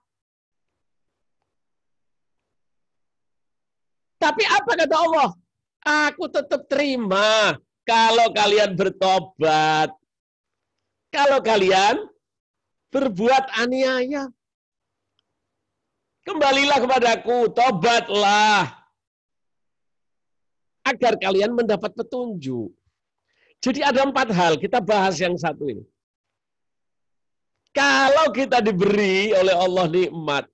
Tapi apa kata Allah? Aku tetap terima kalau kalian bertobat. Kalau kalian berbuat aniaya. Kembalilah kepadaku, tobatlah. Agar kalian mendapat petunjuk. Jadi ada 4 hal, kita bahas yang satu ini. Kalau kita diberi oleh Allah nikmat,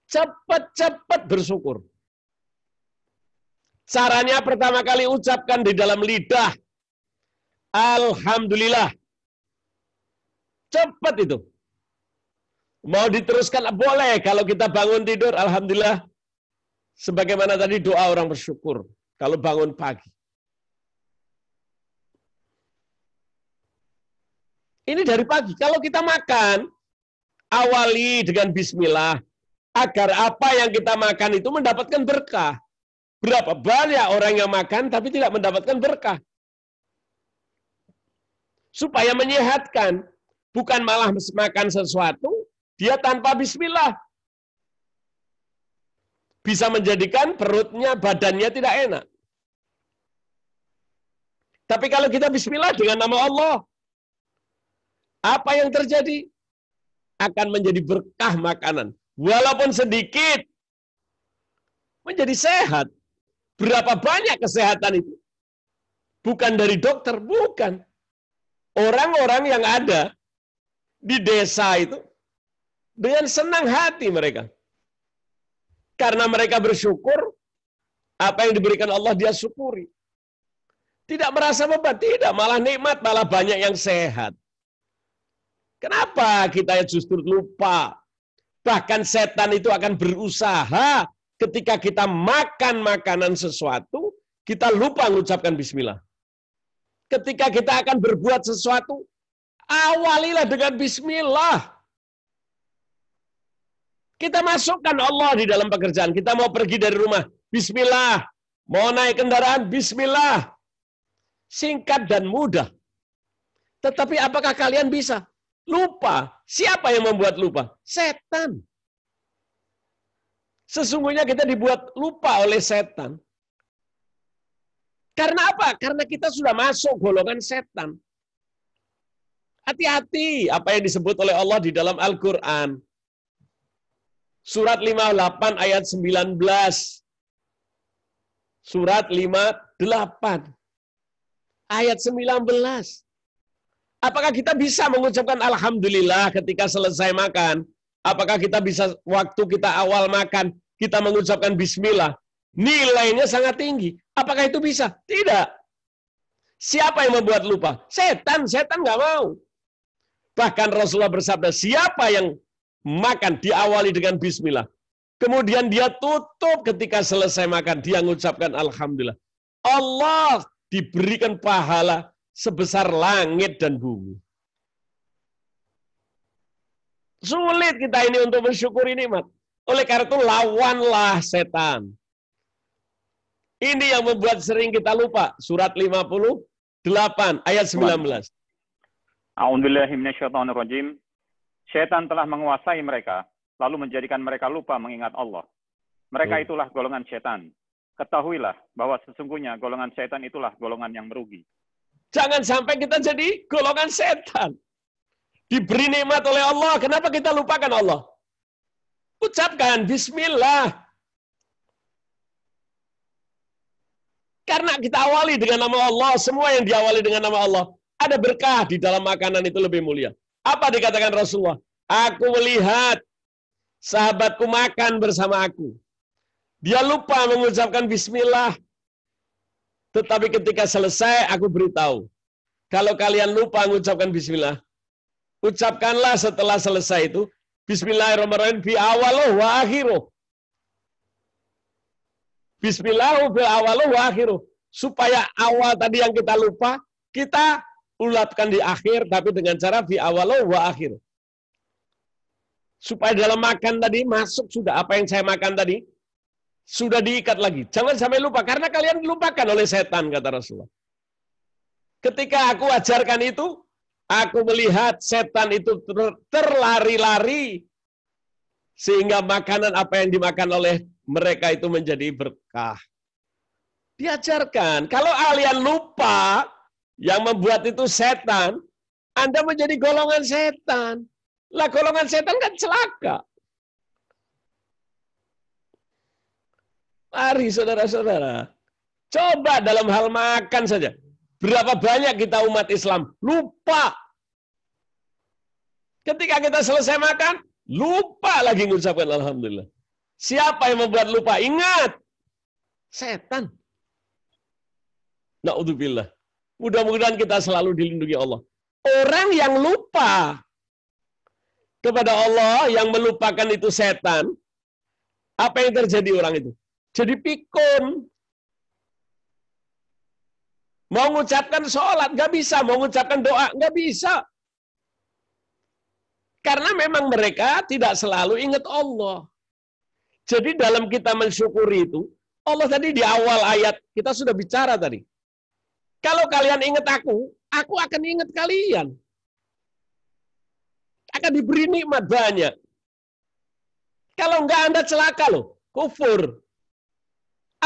cepat-cepat bersyukur. Caranya pertama kali ucapkan di dalam lidah. Alhamdulillah. Cepat itu. Mau diteruskan boleh. Kalau kita bangun tidur, alhamdulillah. Sebagaimana tadi doa orang bersyukur. Kalau bangun pagi. Ini dari pagi. Kalau kita makan, awali dengan bismillah. Agar apa yang kita makan itu mendapatkan berkah. Berapa banyak orang yang makan tapi tidak mendapatkan berkah. Supaya menyehatkan. Bukan malah makan sesuatu, dia tanpa bismillah. Bisa menjadikan perutnya, badannya tidak enak. Tapi kalau kita bismillah dengan nama Allah, apa yang terjadi? Akan menjadi berkah makanan. Walaupun sedikit, menjadi sehat. Berapa banyak kesehatan itu? Bukan dari dokter, bukan. Orang-orang yang ada di desa itu, dengan senang hati mereka. Karena mereka bersyukur, apa yang diberikan Allah dia syukuri. Tidak merasa beban, tidak, malah nikmat, malah banyak yang sehat. Kenapa kita justru lupa? Bahkan setan itu akan berusaha ketika kita makan makanan sesuatu, kita lupa mengucapkan bismillah. Ketika kita akan berbuat sesuatu, awalilah dengan bismillah. Kita masukkan Allah di dalam pekerjaan. Kita mau pergi dari rumah, bismillah. Mau naik kendaraan, bismillah. Singkat dan mudah. Tetapi apakah kalian bisa? Lupa. Siapa yang membuat lupa? Setan. Sesungguhnya kita dibuat lupa oleh setan. Karena apa? Karena kita sudah masuk golongan setan. Hati-hati apa yang disebut oleh Allah di dalam Al-Quran. Surat 58 ayat 19. Surat 58 ayat 19. Apakah kita bisa mengucapkan Alhamdulillah ketika selesai makan? Apakah kita bisa waktu kita awal makan, kita mengucapkan Bismillah? Nilainya sangat tinggi. Apakah itu bisa? Tidak. Siapa yang membuat lupa? Setan. Setan nggak mau. Bahkan Rasulullah bersabda, siapa yang makan diawali dengan Bismillah, kemudian dia tutup ketika selesai makan, dia mengucapkan Alhamdulillah. Allah diberikan pahala sebesar langit dan bumi. Sulit kita ini untuk mensyukuri nikmat. Oleh karena itu lawanlah setan. Ini yang membuat sering kita lupa. Surat 58 ayat 19. A'udzubillahi minasyaitonirrajim. Syaitan telah menguasai mereka, lalu menjadikan mereka lupa mengingat Allah. Mereka itulah golongan syaitan. Ketahuilah bahwa sesungguhnya golongan syaitan itulah golongan yang merugi. Jangan sampai kita jadi golongan setan. Diberi nikmat oleh Allah, kenapa kita lupakan Allah? Ucapkan Bismillah. Karena kita awali dengan nama Allah, semua yang diawali dengan nama Allah, ada berkah di dalam makanan itu lebih mulia. Apa dikatakan Rasulullah? Aku melihat sahabatku makan bersama aku. Dia lupa mengucapkan Bismillah. Tetapi ketika selesai, aku beritahu. Kalau kalian lupa mengucapkan Bismillah, ucapkanlah setelah selesai itu, Bismillahirrahmanirrahim fi awaloh wa akhiroh. Bismillah fi awaloh wa akhiroh. Supaya awal tadi yang kita lupa, kita ulatkan di akhir, tapi dengan cara fi awaloh wa akhiroh. Supaya dalam makan tadi, masuk sudah apa yang saya makan tadi, sudah diikat lagi. Jangan sampai lupa, karena kalian dilupakan oleh setan, kata Rasulullah. Ketika aku ajarkan itu, aku melihat setan itu terlari-lari, sehingga makanan apa yang dimakan oleh mereka itu menjadi berkah. Diajarkan, kalau kalian lupa, yang membuat itu setan, Anda menjadi golongan setan. Lah golongan setan kan celaka. Mari saudara-saudara, coba dalam hal makan saja. Berapa banyak kita umat Islam lupa. Ketika kita selesai makan, lupa lagi mengucapkan Alhamdulillah. Siapa yang membuat lupa? Ingat, setan. Na'udzubillah. Mudah-mudahan kita selalu dilindungi Allah. Orang yang lupa kepada Allah, yang melupakan itu setan, apa yang terjadi orang itu? Jadi pikun. Mau mengucapkan sholat, nggak bisa. Mau mengucapkan doa, nggak bisa. Karena memang mereka tidak selalu ingat Allah. Jadi dalam kita mensyukuri itu, Allah tadi di awal ayat, kita sudah bicara tadi. Kalau kalian ingat aku akan ingat kalian. Akan diberi nikmat banyak. Kalau enggak Anda celaka loh, kufur.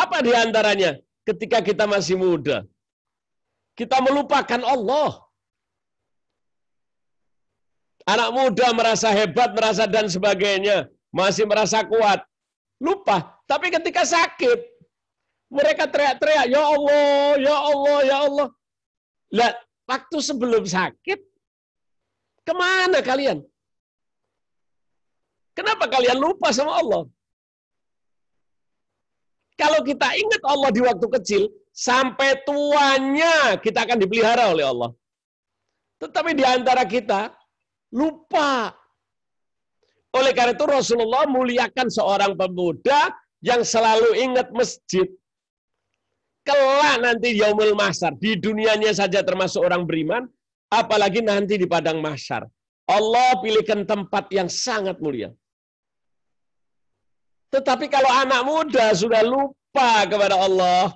Apa di antaranya? Ketika kita masih muda, kita melupakan Allah. Anak muda merasa hebat, merasa dan sebagainya, masih merasa kuat. Lupa. Tapi ketika sakit, mereka teriak-teriak, ya Allah, ya Allah, ya Allah. Lah, waktu sebelum sakit, kemana kalian? Kenapa kalian lupa sama Allah? Kalau kita ingat Allah di waktu kecil, sampai tuanya kita akan dipelihara oleh Allah. Tetapi di antara kita, lupa. Oleh karena itu Rasulullah muliakan seorang pemuda yang selalu ingat masjid. Kelak nanti yaumul mahsyar, di dunianya saja termasuk orang beriman, apalagi nanti di padang mahsyar. Allah pilihkan tempat yang sangat mulia. Tetapi kalau anak muda sudah lupa kepada Allah,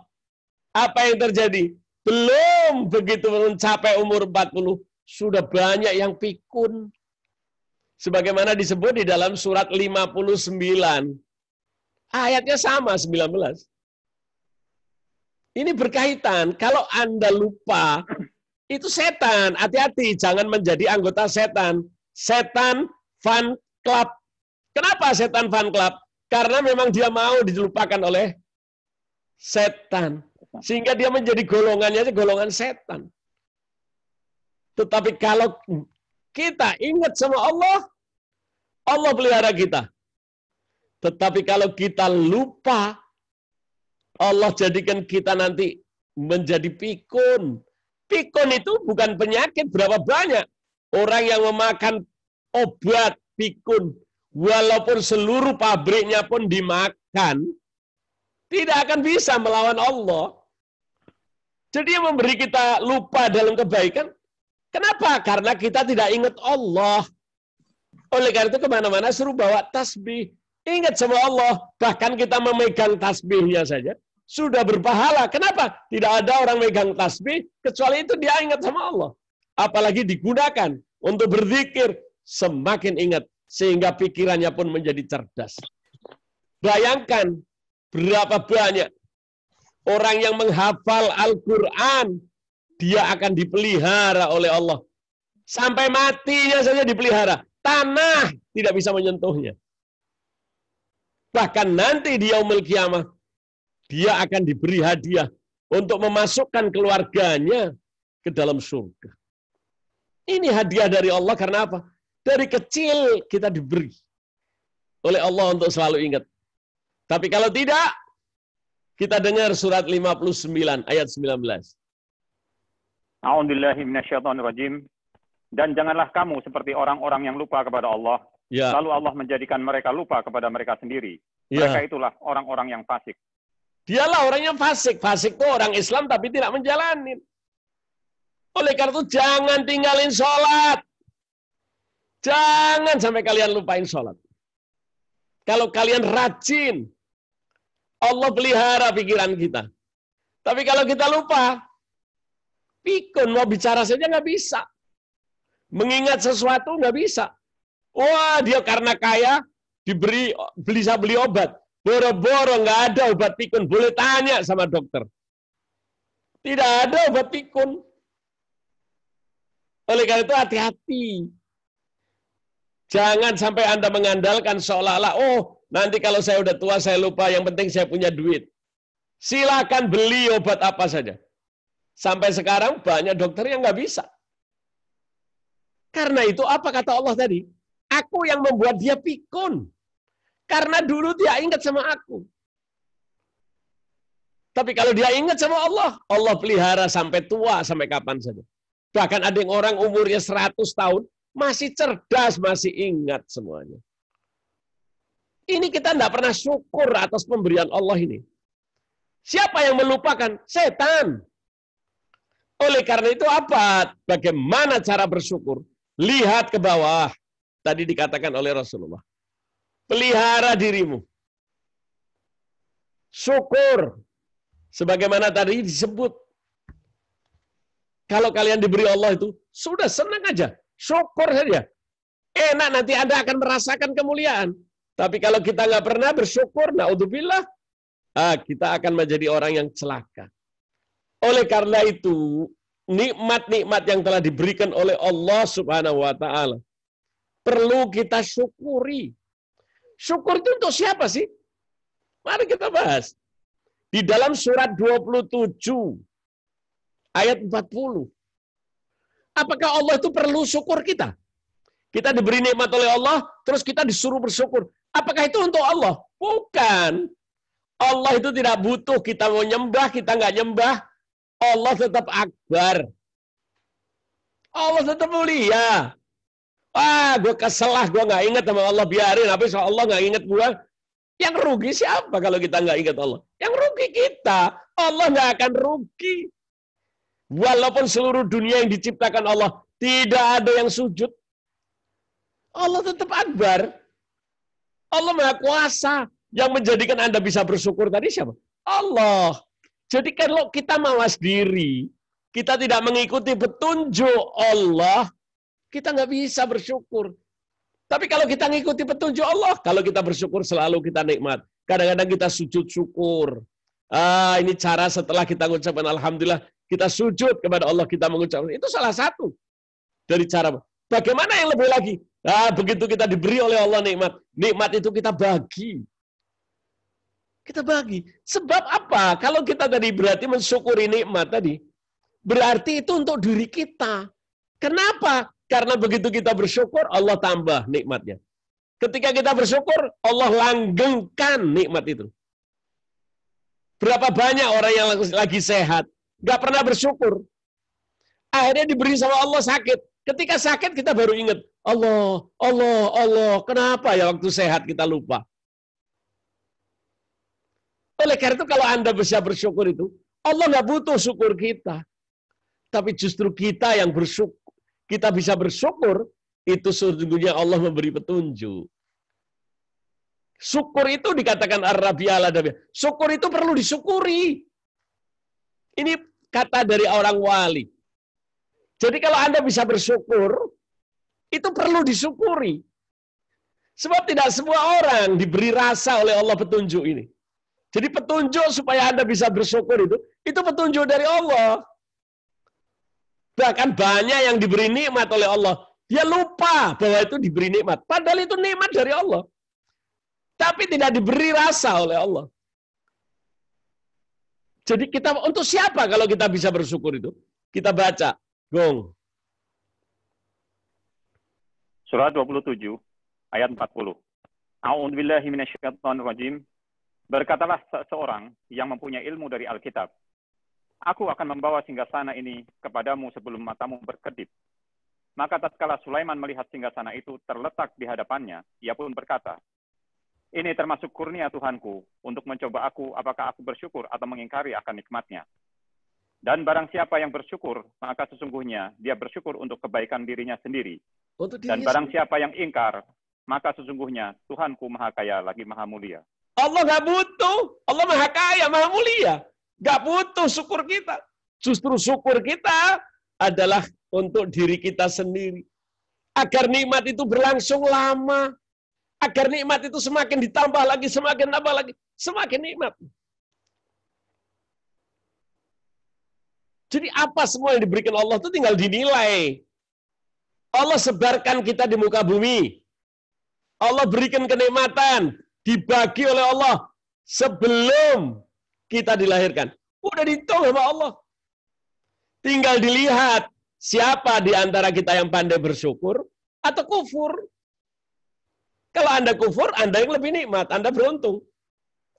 apa yang terjadi? Belum begitu mencapai umur 40, sudah banyak yang pikun. Sebagaimana disebut di dalam surat 59. Ayatnya sama, 19. Ini berkaitan, kalau Anda lupa, itu setan. Hati-hati, jangan menjadi anggota setan. Setan fan club. Kenapa setan fan club? Karena memang dia mau dilupakan oleh setan. Sehingga dia menjadi golongannya aja golongan setan. Tetapi kalau kita ingat sama Allah, Allah pelihara kita. Tetapi kalau kita lupa, Allah jadikan kita nanti menjadi pikun. Pikun itu bukan penyakit berapa banyak. Orang yang memakan obat pikun, walaupun seluruh pabriknya pun dimakan, tidak akan bisa melawan Allah. Jadi yang memberi kita lupa dalam kebaikan, kenapa? Karena kita tidak ingat Allah. Oleh karena itu kemana-mana suruh bawa tasbih. Ingat sama Allah. Bahkan kita memegang tasbihnya saja, sudah berpahala. Kenapa? Tidak ada orang megang tasbih, kecuali itu dia ingat sama Allah. Apalagi digunakan untuk berzikir, semakin ingat. Sehingga pikirannya pun menjadi cerdas. Bayangkan berapa banyak orang yang menghafal Al-Quran, dia akan dipelihara oleh Allah. Sampai matinya saja dipelihara. Tanah tidak bisa menyentuhnya. Bahkan nanti di yaumul kiamah, dia akan diberi hadiah untuk memasukkan keluarganya ke dalam surga. Ini hadiah dari Allah karena apa? Dari kecil kita diberi oleh Allah untuk selalu ingat. Tapi kalau tidak, kita dengar surat 59 ayat 19. A'udzubillahi minasyaitonirrajim. Dan janganlah kamu seperti orang-orang yang lupa kepada Allah. Ya. Lalu Allah menjadikan mereka lupa kepada mereka sendiri. Mereka itulah orang-orang yang fasik. Dialah orang yang fasik. Fasik itu orang Islam tapi tidak menjalani. Oleh karena itu jangan tinggalin sholat. Jangan sampai kalian lupain sholat. Kalau kalian rajin, Allah pelihara pikiran kita. Tapi kalau kita lupa, pikun, mau bicara saja nggak bisa. Mengingat sesuatu nggak bisa. Wah, dia karena kaya, bisa beli obat. Boro-boro nggak ada obat pikun. Boleh tanya sama dokter. Tidak ada obat pikun. Oleh karena itu hati-hati. Jangan sampai Anda mengandalkan seolah-olah, oh nanti kalau saya udah tua saya lupa, yang penting saya punya duit. Silakan beli obat apa saja. Sampai sekarang banyak dokter yang nggak bisa. Karena itu apa kata Allah tadi? Aku yang membuat dia pikun. Karena dulu dia ingat sama aku. Tapi kalau dia ingat sama Allah, Allah pelihara sampai tua, sampai kapan saja. Bahkan ada yang orang umurnya 100 tahun, masih cerdas, masih ingat semuanya. Ini kita tidak pernah syukur atas pemberian Allah ini. Siapa yang melupakan? Setan. Oleh karena itu apa? Bagaimana cara bersyukur? Lihat ke bawah. tadi dikatakan oleh Rasulullah. Pelihara dirimu. Syukur. Sebagaimana tadi disebut. Kalau kalian diberi Allah itu, sudah senang aja. Syukur saja. Enak, nanti Anda akan merasakan kemuliaan. Tapi kalau kita nggak pernah bersyukur, naudzubillah, kita akan menjadi orang yang celaka. Oleh karena itu, nikmat-nikmat yang telah diberikan oleh Allah Subhanahu wa Ta'ala perlu kita syukuri. Syukur itu untuk siapa sih? Mari kita bahas. Di dalam surat 27 ayat 40. Apakah Allah itu perlu syukur kita? Kita diberi nikmat oleh Allah, terus kita disuruh bersyukur. Apakah itu untuk Allah? Bukan. Allah itu tidak butuh kita mau nyembah, kita nggak nyembah. Allah tetap akbar. Allah tetap mulia. Gue kesel lah, gue nggak ingat sama Allah, biarin. Habis Allah nggak ingat gue. Yang rugi siapa kalau kita nggak ingat Allah? Yang rugi kita. Allah nggak akan rugi. Walaupun seluruh dunia yang diciptakan Allah, tidak ada yang sujud. Allah tetap akbar. Allah Maha Kuasa. Yang menjadikan Anda bisa bersyukur tadi siapa? Allah. Jadi kalau kita mawas diri, kita tidak mengikuti petunjuk Allah, kita nggak bisa bersyukur. Tapi kalau kita mengikuti petunjuk Allah, kalau kita bersyukur selalu kita nikmat. Kadang-kadang kita sujud syukur. Ini cara setelah kita mengucapkan Alhamdulillah, kita sujud kepada Allah, kita mengucapkan. Itu salah satu dari cara. Bagaimana yang lebih lagi? Begitu kita diberi oleh Allah nikmat, nikmat itu kita bagi. Kita bagi. Sebab apa? Kalau kita tadi berarti mensyukuri nikmat tadi, berarti itu untuk diri kita. Kenapa? Karena begitu kita bersyukur, Allah tambah nikmatnya. Ketika kita bersyukur, Allah langgengkan nikmat itu. Berapa banyak orang yang lagi sehat, nggak pernah bersyukur. Akhirnya diberi sama Allah sakit. Ketika sakit kita baru ingat, Allah, kenapa ya waktu sehat kita lupa? Oleh karena itu kalau Anda bisa bersyukur itu, Allah nggak butuh syukur kita. Tapi justru kita yang bersyukur, kita bisa bersyukur, itu sesungguhnya Allah memberi petunjuk. Syukur itu dikatakan Ar-Rabi'ah al-Adawiyah. Syukur itu perlu disyukuri. Ini kata dari orang wali. Jadi kalau Anda bisa bersyukur, itu perlu disyukuri. Sebab tidak semua orang diberi rasa oleh Allah petunjuk ini. Jadi petunjuk supaya Anda bisa bersyukur itu petunjuk dari Allah. Bahkan banyak yang diberi nikmat oleh Allah. Dia lupa bahwa itu diberi nikmat. Padahal itu nikmat dari Allah. Tapi tidak diberi rasa oleh Allah. Jadi kita untuk siapa kalau kita bisa bersyukur itu? Kita baca. Gong. Surah 27 ayat 40. A'udzubillahi minasyaitonirrajim. Berkatalah seseorang yang mempunyai ilmu dari Alkitab, aku akan membawa singgasana ini kepadamu sebelum matamu berkedip. Maka tatkala Sulaiman melihat singgasana itu terletak di hadapannya, ia pun berkata, ini termasuk kurnia Tuhanku untuk mencoba aku apakah aku bersyukur atau mengingkari akan nikmatnya. Dan barang siapa yang bersyukur, maka sesungguhnya dia bersyukur untuk kebaikan dirinya sendiri. Dan barang siapa yang ingkar, maka sesungguhnya Tuhanku Maha Kaya lagi Maha Mulia. Allah nggak butuh. Allah Maha Kaya, Maha Mulia. Nggak butuh syukur kita. Justru syukur kita adalah untuk diri kita sendiri. Agar nikmat itu berlangsung lama. Agar nikmat itu semakin ditambah lagi, semakin tambah lagi. Semakin nikmat. Jadi apa semua yang diberikan Allah itu tinggal dinilai. Allah sebarkan kita di muka bumi. Allah berikan kenikmatan. Dibagi oleh Allah sebelum kita dilahirkan. Udah dihitung sama Allah. Tinggal dilihat siapa di antara kita yang pandai bersyukur atau kufur. Kalau Anda kufur, Anda yang lebih nikmat, Anda beruntung.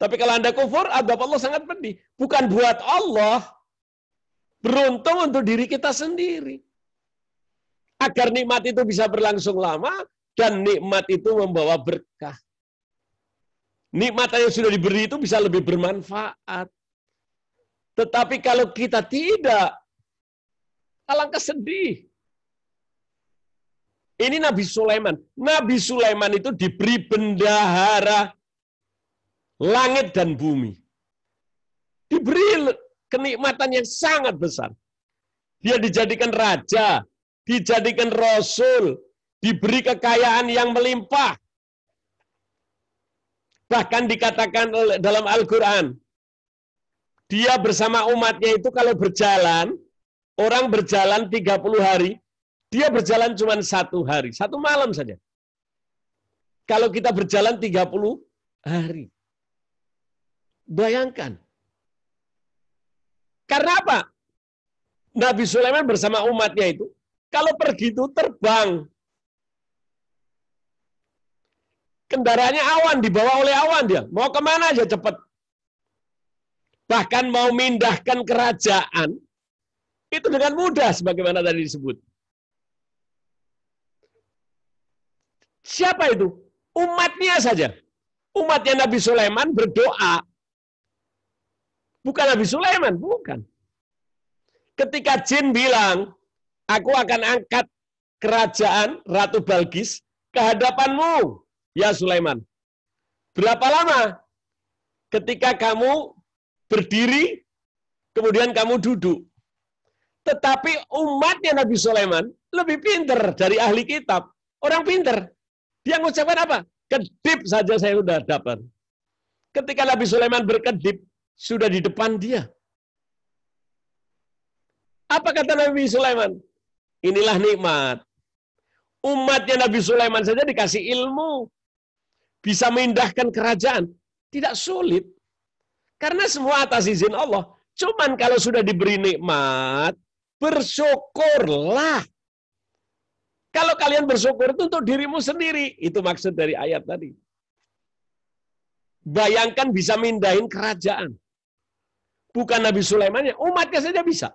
Tapi kalau Anda kufur, azab Allah sangat pedih. Bukan buat Allah. Beruntung untuk diri kita sendiri. Agar nikmat itu bisa berlangsung lama dan nikmat itu membawa berkah. Nikmat yang sudah diberi itu bisa lebih bermanfaat. Tetapi kalau kita tidak, alangkah sedih. Ini Nabi Sulaiman. Nabi Sulaiman itu diberi bendahara langit dan bumi. Diberi kenikmatan yang sangat besar. Dia dijadikan raja, dijadikan rasul, diberi kekayaan yang melimpah. Bahkan dikatakan dalam Al-Quran, dia bersama umatnya itu kalau berjalan, orang berjalan 30 hari, dia berjalan cuma 1 hari, 1 malam saja. Kalau kita berjalan 30 hari. Bayangkan. Karena apa? Nabi Sulaiman bersama umatnya itu, kalau pergi itu terbang. Kendaraannya awan, dibawa oleh awan dia. Mau kemana aja cepat. Bahkan mau mindahkan kerajaan, itu dengan mudah sebagaimana tadi disebut. Siapa itu? Umatnya saja. Umatnya Nabi Sulaiman berdoa. Bukan Nabi Sulaiman, bukan. Ketika jin bilang, aku akan angkat kerajaan Ratu Balkis ke hadapanmu, ya Sulaiman. Berapa lama? Ketika kamu berdiri, kemudian kamu duduk. Tetapi umatnya Nabi Sulaiman lebih pintar dari ahli kitab. Orang pintar. Dia mengucapkan apa? Kedip saja saya sudah dapat. Ketika Nabi Sulaiman berkedip, sudah di depan dia. Apa kata Nabi Sulaiman? Inilah nikmat. Umatnya Nabi Sulaiman saja dikasih ilmu. Bisa memindahkan kerajaan. Tidak sulit. Karena semua atas izin Allah. Cuman kalau sudah diberi nikmat, bersyukurlah. Kalau kalian bersyukur itu untuk dirimu sendiri. Itu maksud dari ayat tadi. Bayangkan bisa mindahin kerajaan. Bukan Nabi Sulaimannya, umatnya saja bisa.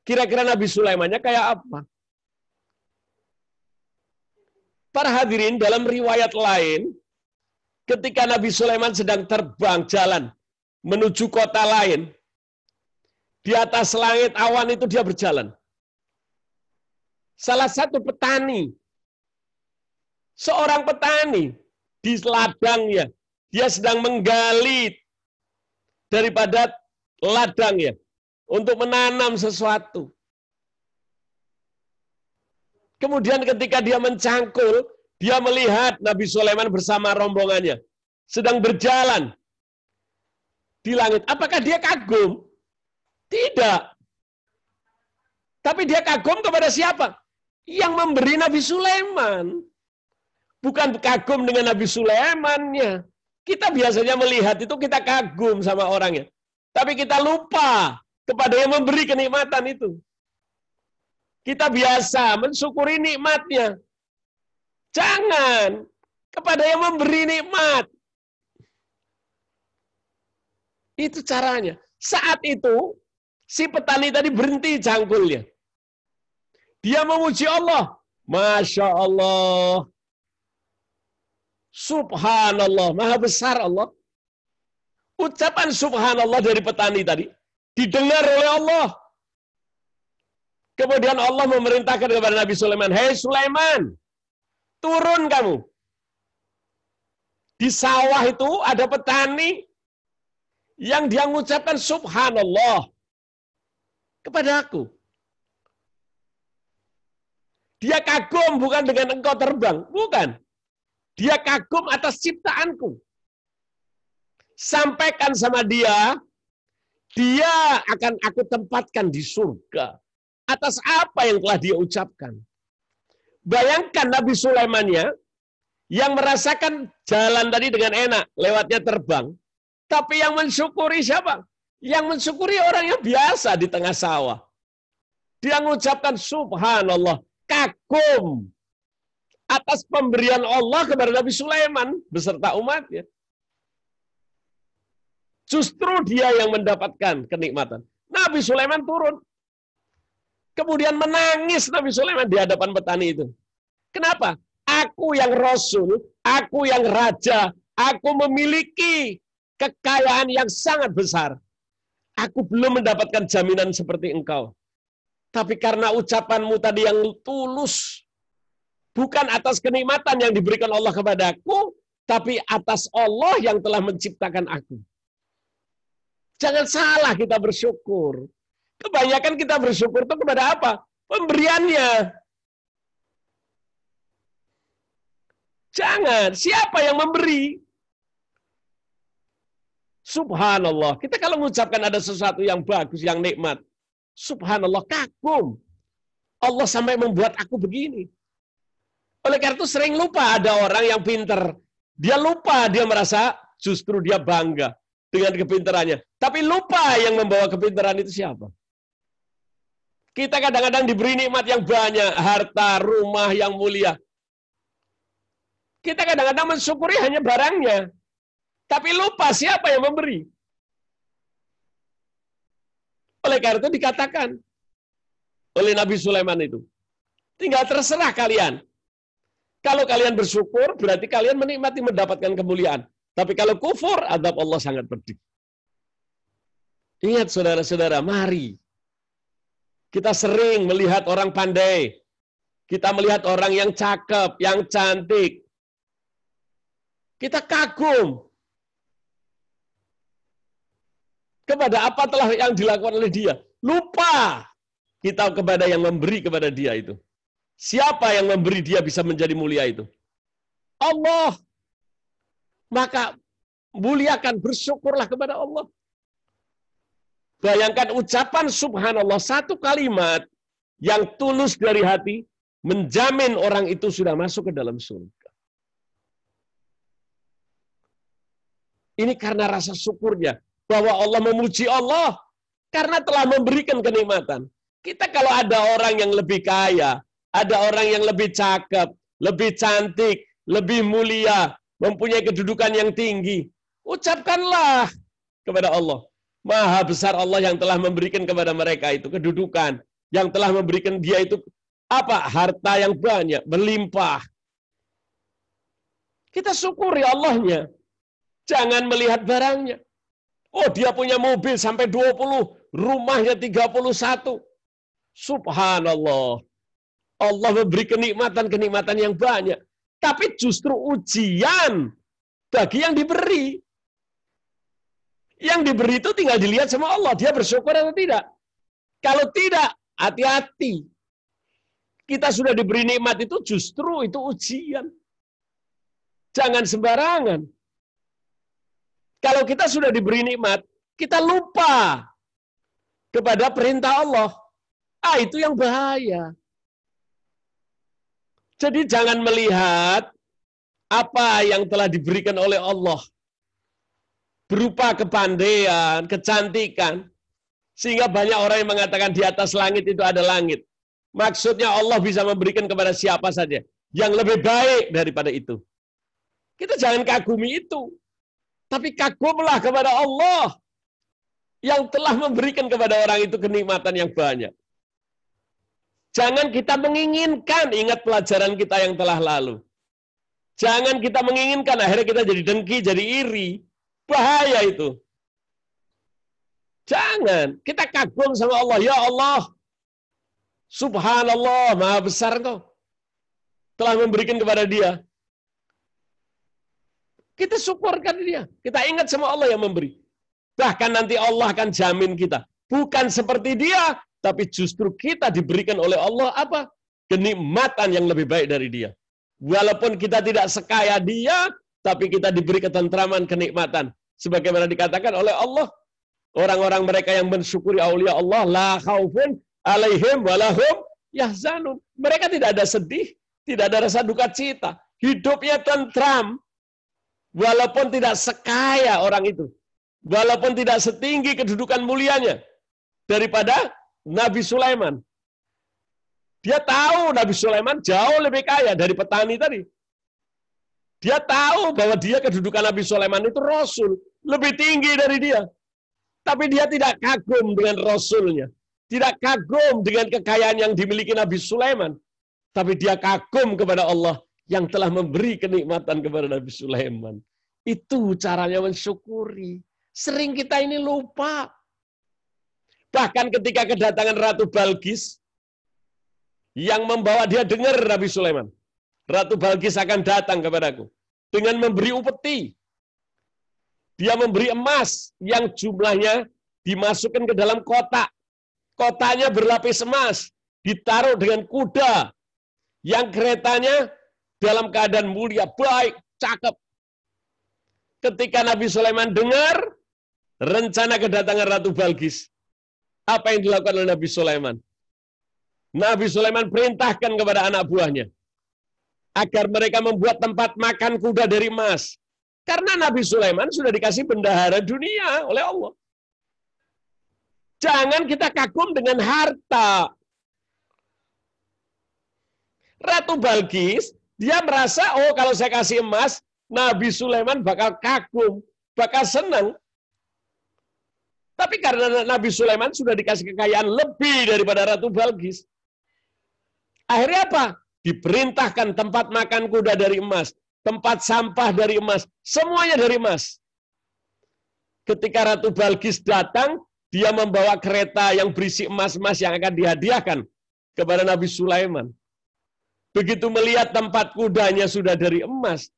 Kira-kira Nabi Sulaimannya kayak apa? Para hadirin, dalam riwayat lain, ketika Nabi Sulaiman sedang terbang jalan menuju kota lain, di atas langit awan itu dia berjalan. Salah satu petani, seorang petani di ladangnya, dia sedang menggali daripada ladangnya untuk menanam sesuatu. Kemudian ketika dia mencangkul, dia melihat Nabi Sulaiman bersama rombongannya sedang berjalan di langit. Apakah dia kagum? Tidak. Tapi dia kagum kepada siapa? Yang memberi Nabi Sulaiman. Bukan kagum dengan Nabi Sulaimannya. Kita biasanya melihat itu kita kagum sama orangnya. Tapi kita lupa kepada yang memberi kenikmatan itu. Kita biasa mensyukuri nikmatnya. Jangan kepada yang memberi nikmat. Itu caranya. Saat itu, si petani tadi berhenti cangkulnya. Dia memuji Allah. Masya Allah. Subhanallah. Maha besar Allah. Ucapan subhanallah dari petani tadi didengar oleh Allah. Kemudian Allah memerintahkan kepada Nabi Sulaiman, "Hei Sulaiman, turun kamu. Di sawah itu ada petani yang dia mengucapkan subhanallah kepada aku. Dia kagum bukan dengan engkau terbang, bukan. Dia kagum atas ciptaanku. Sampaikan sama dia, dia akan aku tempatkan di surga atas apa yang telah dia ucapkan." Bayangkan Nabi Sulaimannya yang merasakan jalan tadi dengan enak, lewatnya terbang. Tapi yang mensyukuri siapa? Yang mensyukuri orang yang biasa di tengah sawah. Dia mengucapkan subhanallah, kagum atas pemberian Allah kepada Nabi Sulaiman beserta umatnya. Justru dia yang mendapatkan kenikmatan. Nabi Sulaiman turun. Kemudian menangis Nabi Sulaiman di hadapan petani itu. Kenapa? Aku yang rasul, aku yang raja, aku memiliki kekayaan yang sangat besar. Aku belum mendapatkan jaminan seperti engkau. Tapi karena ucapanmu tadi yang tulus Bukan atas kenikmatan yang diberikan Allah kepadaku, tapi atas Allah yang telah menciptakan aku. Jangan salah kita bersyukur. Kebanyakan kita bersyukur itu kepada apa? Pemberiannya. Jangan. Siapa yang memberi? Subhanallah. Kita kalau mengucapkan ada sesuatu yang bagus, yang nikmat. Subhanallah, kagum. Allah sampai membuat aku begini. Oleh karena itu sering lupa ada orang yang pinter. Dia lupa, dia merasa justru dia bangga dengan kepintarannya. Tapi lupa yang membawa kepintaran itu siapa? Kita kadang-kadang diberi nikmat yang banyak, harta, rumah yang mulia. Kita kadang-kadang mensyukuri hanya barangnya. Tapi lupa siapa yang memberi. Oleh karena itu dikatakan oleh Nabi Sulaiman itu, tinggal terserah kalian. Kalau kalian bersyukur, berarti kalian menikmati mendapatkan kemuliaan. Tapi kalau kufur, azab Allah sangat pedih. Ingat saudara-saudara, mari. Kita sering melihat orang pandai. Kita melihat orang yang cakep, yang cantik. Kita kagum kepada apa telah yang dilakukan oleh dia. Lupa kita kepada yang memberi kepada dia itu. Siapa yang memberi dia bisa menjadi mulia itu? Allah. Maka muliakan, bersyukurlah kepada Allah. Bayangkan ucapan subhanallah, satu kalimat yang tulus dari hati, menjamin orang itu sudah masuk ke dalam surga. Ini karena rasa syukurnya, bahwa Allah memuji Allah, karena telah memberikan kenikmatan. Kita kalau ada orang yang lebih kaya, ada orang yang lebih cakep, lebih cantik, lebih mulia, mempunyai kedudukan yang tinggi, ucapkanlah kepada Allah. Maha besar Allah yang telah memberikan kepada mereka itu kedudukan, yang telah memberikan dia itu apa? Harta yang banyak, berlimpah. Kita syukuri Allahnya. Jangan melihat barangnya. Oh, dia punya mobil sampai 20, rumahnya 31. Subhanallah. Allah memberi kenikmatan-kenikmatan yang banyak. Tapi justru ujian bagi yang diberi. Yang diberi itu tinggal dilihat sama Allah. Dia bersyukur atau tidak. Kalau tidak, hati-hati. Kita sudah diberi nikmat itu justru itu ujian. Jangan sembarangan. Kalau kita sudah diberi nikmat, kita lupa kepada perintah Allah. Itu yang bahaya. Jadi jangan melihat apa yang telah diberikan oleh Allah berupa kepandaian, kecantikan, sehingga banyak orang yang mengatakan di atas langit itu ada langit. Maksudnya Allah bisa memberikan kepada siapa saja yang lebih baik daripada itu. Kita jangan kagumi itu, tapi kagumlah kepada Allah yang telah memberikan kepada orang itu kenikmatan yang banyak. Jangan kita menginginkan, ingat pelajaran kita yang telah lalu. Jangan kita menginginkan, akhirnya kita jadi dengki, jadi iri. Bahaya itu. Jangan. Kita kagum sama Allah. Ya Allah, subhanallah, maha besar Engkau. Telah memberikan kepada dia. Kita syukurkan dia. Kita ingat sama Allah yang memberi. Bahkan nanti Allah akan jamin kita. Bukan seperti dia, tapi justru kita diberikan oleh Allah apa? Kenikmatan yang lebih baik dari dia. Walaupun kita tidak sekaya dia, tapi kita diberi ketentraman, kenikmatan. Sebagaimana dikatakan oleh Allah, orang-orang mereka yang mensyukuri aulia Allah, la khaufun alaihim walahum yahzanun. Mereka tidak ada sedih, tidak ada rasa duka cita. Hidupnya tentram, walaupun tidak sekaya orang itu. Walaupun tidak setinggi kedudukan mulianya daripada Nabi Sulaiman. Dia tahu Nabi Sulaiman jauh lebih kaya dari petani tadi. Dia tahu bahwa dia kedudukan Nabi Sulaiman itu Rasul. Lebih tinggi dari dia. Tapi dia tidak kagum dengan Rasulnya. Tidak kagum dengan kekayaan yang dimiliki Nabi Sulaiman. Tapi dia kagum kepada Allah yang telah memberi kenikmatan kepada Nabi Sulaiman. Itu caranya mensyukuri. Sering kita ini lupa. Bahkan ketika kedatangan Ratu Balkis, yang membawa dia dengar Nabi Sulaiman. Ratu Balkis akan datang kepadaku dengan memberi upeti. Dia memberi emas yang jumlahnya dimasukkan ke dalam kotak. Kotaknya berlapis emas, ditaruh dengan kuda yang keretanya dalam keadaan mulia, baik, cakep. Ketika Nabi Sulaiman dengar rencana kedatangan Ratu Balkis, apa yang dilakukan oleh Nabi Sulaiman? Nabi Sulaiman perintahkan kepada anak buahnya agar mereka membuat tempat makan kuda dari emas. Karena Nabi Sulaiman sudah dikasih bendahara dunia oleh Allah. Jangan kita kagum dengan harta. Ratu Balkis, dia merasa, oh kalau saya kasih emas, Nabi Sulaiman bakal kagum, bakal senang. Tapi karena Nabi Sulaiman sudah dikasih kekayaan lebih daripada Ratu Balkis, akhirnya apa? Diperintahkan tempat makan kuda dari emas, tempat sampah dari emas, semuanya dari emas. Ketika Ratu Balkis datang, dia membawa kereta yang berisi emas-emas yang akan dihadiahkan kepada Nabi Sulaiman. Begitu melihat tempat kudanya sudah dari emas,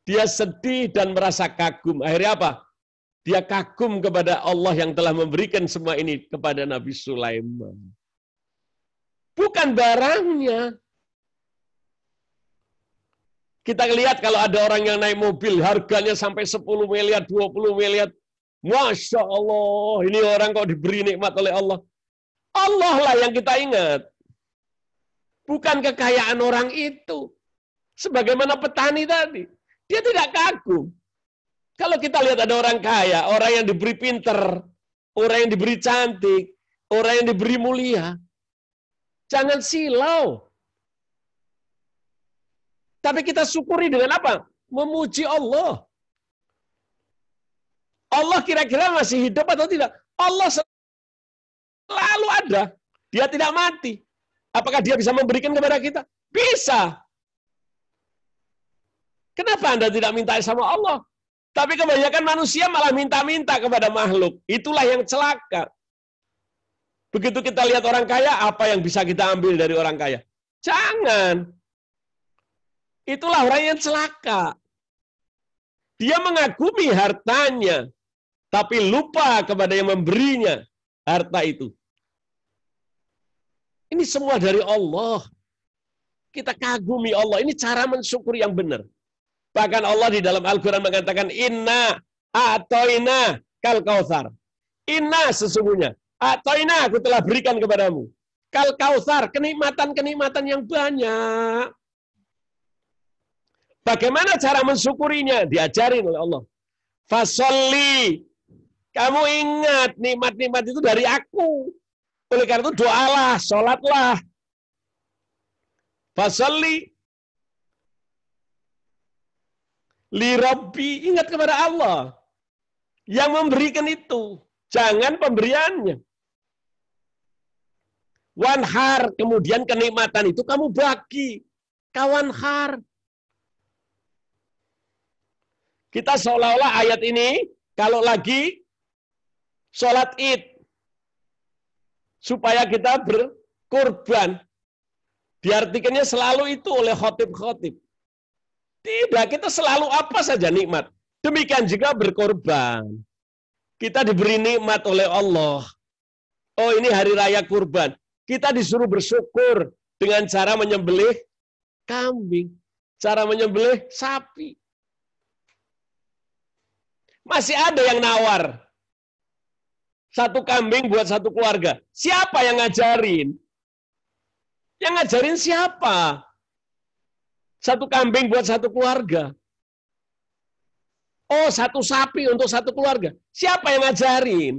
dia sedih dan merasa kagum. Akhirnya apa? Dia kagum kepada Allah yang telah memberikan semua ini kepada Nabi Sulaiman. Bukan barangnya. Kita lihat kalau ada orang yang naik mobil, harganya sampai 10 miliar, 20 miliar. Masya Allah, ini orang kok diberi nikmat oleh Allah. Allah lah yang kita ingat. Bukan kekayaan orang itu. Sebagaimana petani tadi. Dia tidak kagum. Kalau kita lihat ada orang kaya, orang yang diberi pinter, orang yang diberi cantik, orang yang diberi mulia, jangan silau. Tapi kita syukuri dengan apa? Memuji Allah. Allah kira-kira masih hidup atau tidak? Allah selalu ada. Dia tidak mati. Apakah dia bisa memberikan kepada kita? Bisa. Kenapa Anda tidak minta sama Allah? Tapi kebanyakan manusia malah minta-minta kepada makhluk. Itulah yang celaka. Begitu kita lihat orang kaya, apa yang bisa kita ambil dari orang kaya? Jangan. Itulah orang yang celaka. Dia mengagumi hartanya, tapi lupa kepada yang memberinya harta itu. Ini semua dari Allah. Kita kagumi Allah. Ini cara mensyukuri yang benar. Bahkan Allah di dalam Al-Quran mengatakan, Inna a'toina kal kautsar. Inna sesungguhnya. A'toina aku telah berikan kepadamu. Kal kautsar, kenikmatan-kenikmatan yang banyak. Bagaimana cara mensyukurinya? Diajarin oleh Allah. Fasolli. Kamu ingat nikmat-nikmat itu dari aku. Oleh karena itu doalah, sholatlah. Fasolli. Li Rabbi, ingat kepada Allah yang memberikan itu, jangan pemberiannya. Wanhar, kemudian kenikmatan itu kamu bagi. Kawanhar. Kita seolah-olah ayat ini kalau lagi sholat Id supaya kita berkorban. Diartikannya selalu itu oleh khotib-khotib. Tidak, kita selalu apa saja nikmat. Demikian juga berkorban. Kita diberi nikmat oleh Allah. Oh, ini hari raya kurban. Kita disuruh bersyukur dengan cara menyembelih kambing, cara menyembelih sapi. Masih ada yang nawar. Satu kambing buat satu keluarga. Siapa yang ngajarin? Yang ngajarin siapa? Satu kambing buat satu keluarga. Oh, satu sapi untuk satu keluarga. Siapa yang ngajarin?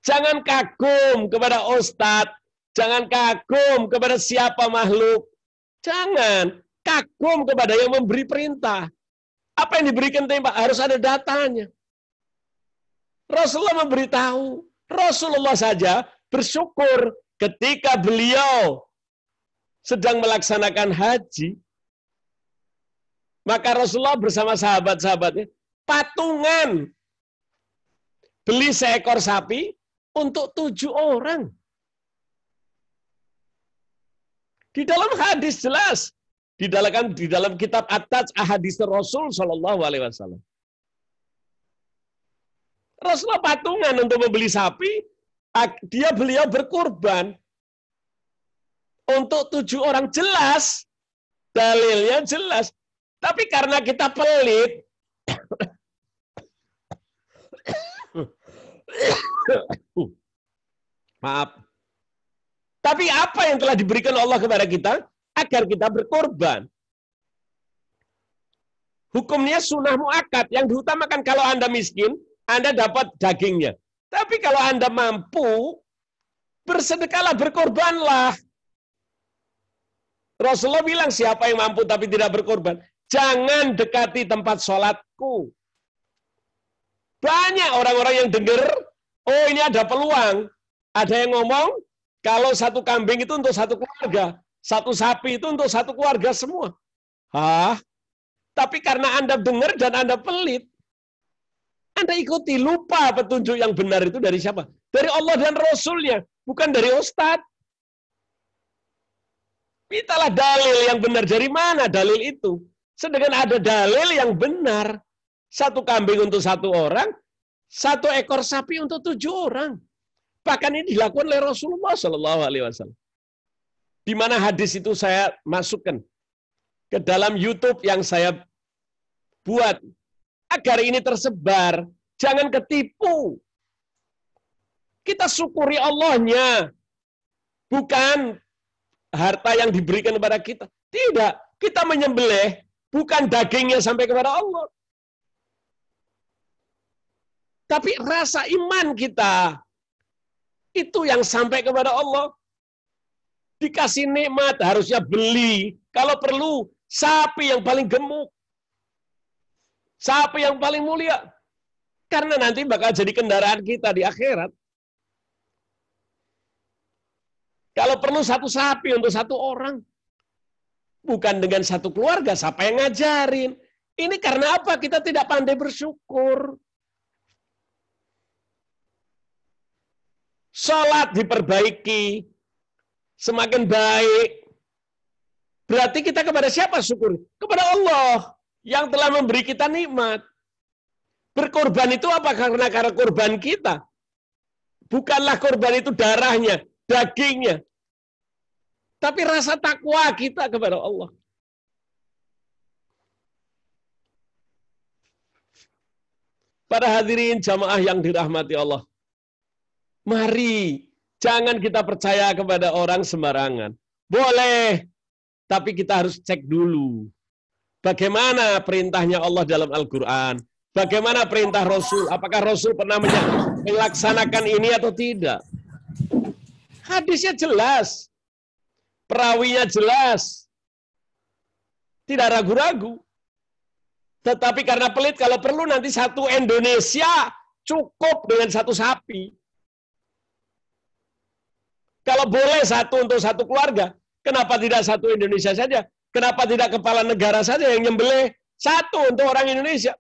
Jangan kagum kepada ustadz. Jangan kagum kepada siapa makhluk. Jangan. Kagum kepada yang memberi perintah. Apa yang diberikan perintah? Harus ada datanya. Rasulullah memberitahu. Rasulullah saja bersyukur ketika beliau sedang melaksanakan haji. Maka Rasulullah bersama sahabat-sahabatnya patungan beli seekor sapi untuk 7 orang. Di dalam hadis jelas Di dalam kitab At-Taj Ahadits Rasul Shallallahu Alaihi Wasallam. Rasulullah patungan untuk membeli sapi, beliau berkorban untuk 7 orang, jelas, dalilnya jelas. Tapi karena kita pelit, maaf. Tapi apa yang telah diberikan Allah kepada kita agar kita berkorban? Hukumnya sunnah muakkad, yang diutamakan kalau Anda miskin, Anda dapat dagingnya. Tapi kalau Anda mampu, bersedekahlah, berkorbanlah. Rasulullah bilang, siapa yang mampu tapi tidak berkorban, jangan dekati tempat sholatku. Banyak orang-orang yang dengar, oh ini ada peluang. Ada yang ngomong, kalau 1 kambing itu untuk 1 keluarga, 1 sapi itu untuk 1 keluarga semua. Hah? Tapi karena Anda dengar dan Anda pelit, Anda ikuti, lupa petunjuk yang benar itu dari siapa? Dari Allah dan Rasulnya, bukan dari Ustadz. Mintalah dalil yang benar. Dari mana dalil itu? Sedangkan ada dalil yang benar. 1 kambing untuk 1 orang, 1 ekor sapi untuk 7 orang. Bahkan ini dilakukan oleh Rasulullah Shallallahu Alaihi Wasallam. Di mana hadis itu saya masukkan ke dalam YouTube yang saya buat agar ini tersebar. Jangan ketipu. Kita syukuri Allahnya, bukan harta yang diberikan kepada kita. Tidak, kita menyembelih bukan dagingnya sampai kepada Allah. Tapi rasa iman kita, itu yang sampai kepada Allah. Dikasih nikmat, harusnya beli. Kalau perlu, sapi yang paling gemuk. Sapi yang paling mulia. Karena nanti bakal jadi kendaraan kita di akhirat. Kalau perlu 1 sapi untuk 1 orang. Bukan dengan 1 keluarga, siapa yang ngajarin? Ini karena apa? Kita tidak pandai bersyukur. Salat diperbaiki, semakin baik. Berarti kita kepada siapa syukur? Kepada Allah yang telah memberi kita nikmat. Berkorban itu apa? Karena korban kita. Bukanlah korban itu darahnya, dagingnya. Tapi rasa takwa kita kepada Allah. Para hadirin jamaah yang dirahmati Allah. Mari, jangan kita percaya kepada orang sembarangan. Boleh, tapi kita harus cek dulu. Bagaimana perintahnya Allah dalam Al-Quran? Bagaimana perintah Rasul? Apakah Rasul pernah melaksanakan ini atau tidak? Hadisnya jelas. Perawinya jelas. Tidak ragu-ragu. Tetapi karena pelit, kalau perlu nanti 1 Indonesia cukup dengan 1 sapi. Kalau boleh 1 untuk 1 keluarga, kenapa tidak 1 Indonesia saja? Kenapa tidak kepala negara saja yang nyembelih 1 untuk orang Indonesia?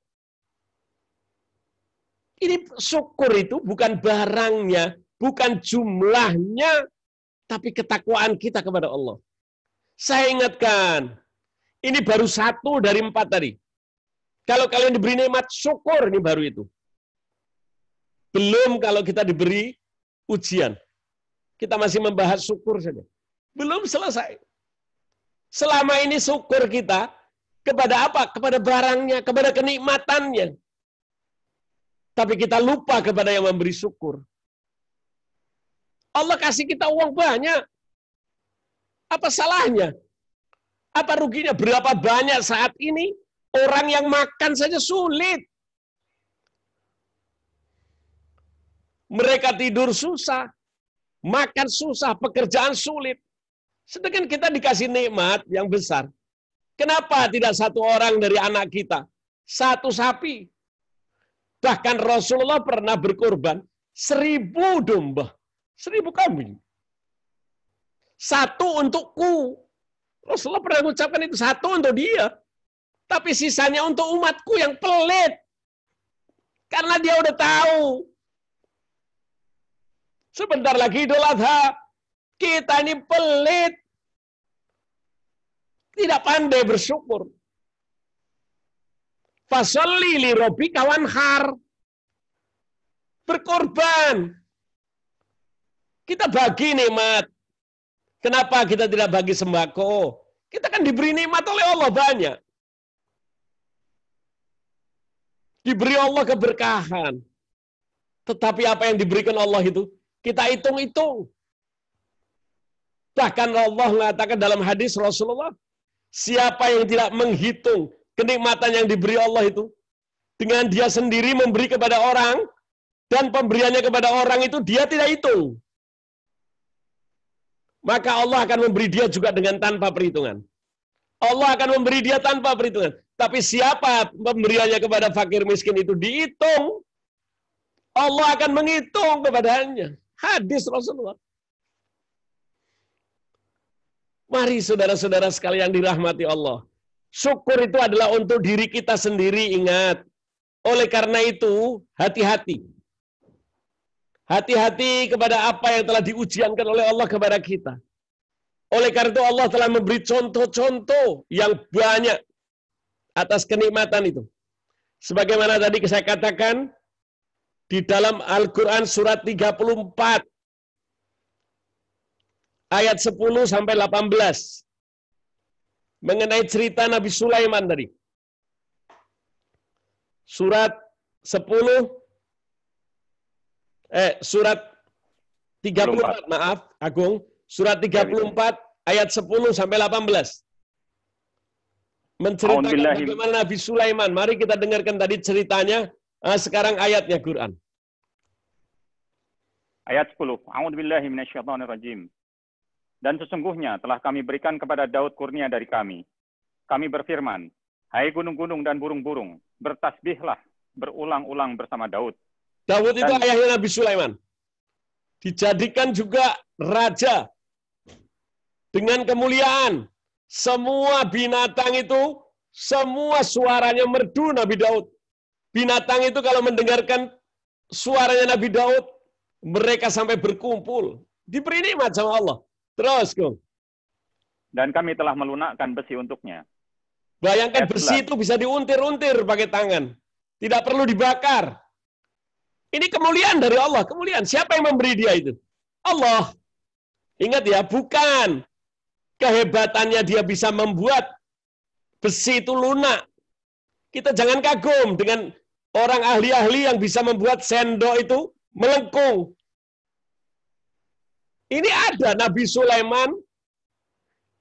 Ini syukur itu bukan barangnya, bukan jumlahnya, tapi ketakwaan kita kepada Allah. Saya ingatkan, ini baru 1 dari 4 tadi. Kalau kalian diberi nikmat, syukur, ini baru itu. Belum kalau kita diberi ujian. Kita masih membahas syukur saja. Belum selesai. Selama ini syukur kita kepada apa? Kepada barangnya, kepada kenikmatannya. Tapi kita lupa kepada yang memberi syukur. Allah kasih kita uang banyak. Apa salahnya? Apa ruginya? Berapa banyak saat ini orang yang makan saja sulit. Mereka tidur susah. Makan susah, pekerjaan sulit. Sedangkan kita dikasih nikmat yang besar. Kenapa tidak 1 orang dari anak kita? 1 sapi. Bahkan Rasulullah pernah berkorban 1000 domba. 1000 kambing. 1 untukku. Rasulullah pernah mengucapkan itu, 1 untuk dia. Tapi sisanya untuk umatku yang pelit. Karena dia udah tahu. Sebentar lagi Idul Adha. Kita ini pelit. Tidak pandai bersyukur. Fasolli li rabbika wanhar. Berkorban. Kita bagi nikmat. Kenapa kita tidak bagi sembako? Kita kan diberi nikmat oleh Allah banyak. Diberi Allah keberkahan. Tetapi apa yang diberikan Allah itu, kita hitung-hitung. Bahkan Allah mengatakan dalam hadis Rasulullah, siapa yang tidak menghitung kenikmatan yang diberi Allah itu, dengan dia sendiri memberi kepada orang, dan pemberiannya kepada orang itu dia tidak hitung. Maka Allah akan memberi dia juga dengan tanpa perhitungan. Allah akan memberi dia tanpa perhitungan. Tapi siapa pemberiannya kepada fakir miskin itu dihitung, Allah akan menghitung kepadanya. Hadis Rasulullah. Mari saudara-saudara sekalian dirahmati Allah. Syukur itu adalah untuk diri kita sendiri, ingat. Oleh karena itu, hati-hati. Hati-hati kepada apa yang telah diujiankan oleh Allah kepada kita. Oleh karena itu Allah telah memberi contoh-contoh yang banyak atas kenikmatan itu. Sebagaimana tadi saya katakan, di dalam Al-Quran surat 34, ayat 10 sampai 18, mengenai cerita Nabi Sulaiman tadi. Surat 34, maaf, Agung. Surat 34, ayat 10 sampai 18. Menceritakan bagaimana Nabi Sulaiman. Mari kita dengarkan tadi ceritanya. Sekarang ayatnya Quran. Ayat 10. A'udzubillahi minasyaitonirrajim. Dan sesungguhnya telah kami berikan kepada Daud kurnia dari kami. Kami berfirman, hai gunung-gunung dan burung-burung, bertasbihlah berulang-ulang bersama Daud. Daud itu ayahnya Nabi Sulaiman. Dijadikan juga raja dengan kemuliaan. Semua binatang itu, semua suaranya merdu Nabi Daud. Binatang itu kalau mendengarkan suaranya Nabi Daud, mereka sampai berkumpul. Diberi nikmat sama Allah. Terus, Gong. Dan kami telah melunakkan besi untuknya. Bayangkan besi itu bisa diuntir-untir pakai tangan. Tidak perlu dibakar. Ini kemuliaan dari Allah. Kemuliaan. Siapa yang memberi dia itu? Allah. Ingat ya, bukan kehebatannya dia bisa membuat besi itu lunak. Kita jangan kagum dengan orang ahli-ahli yang bisa membuat sendok itu melengkung. Ini ada Nabi Sulaiman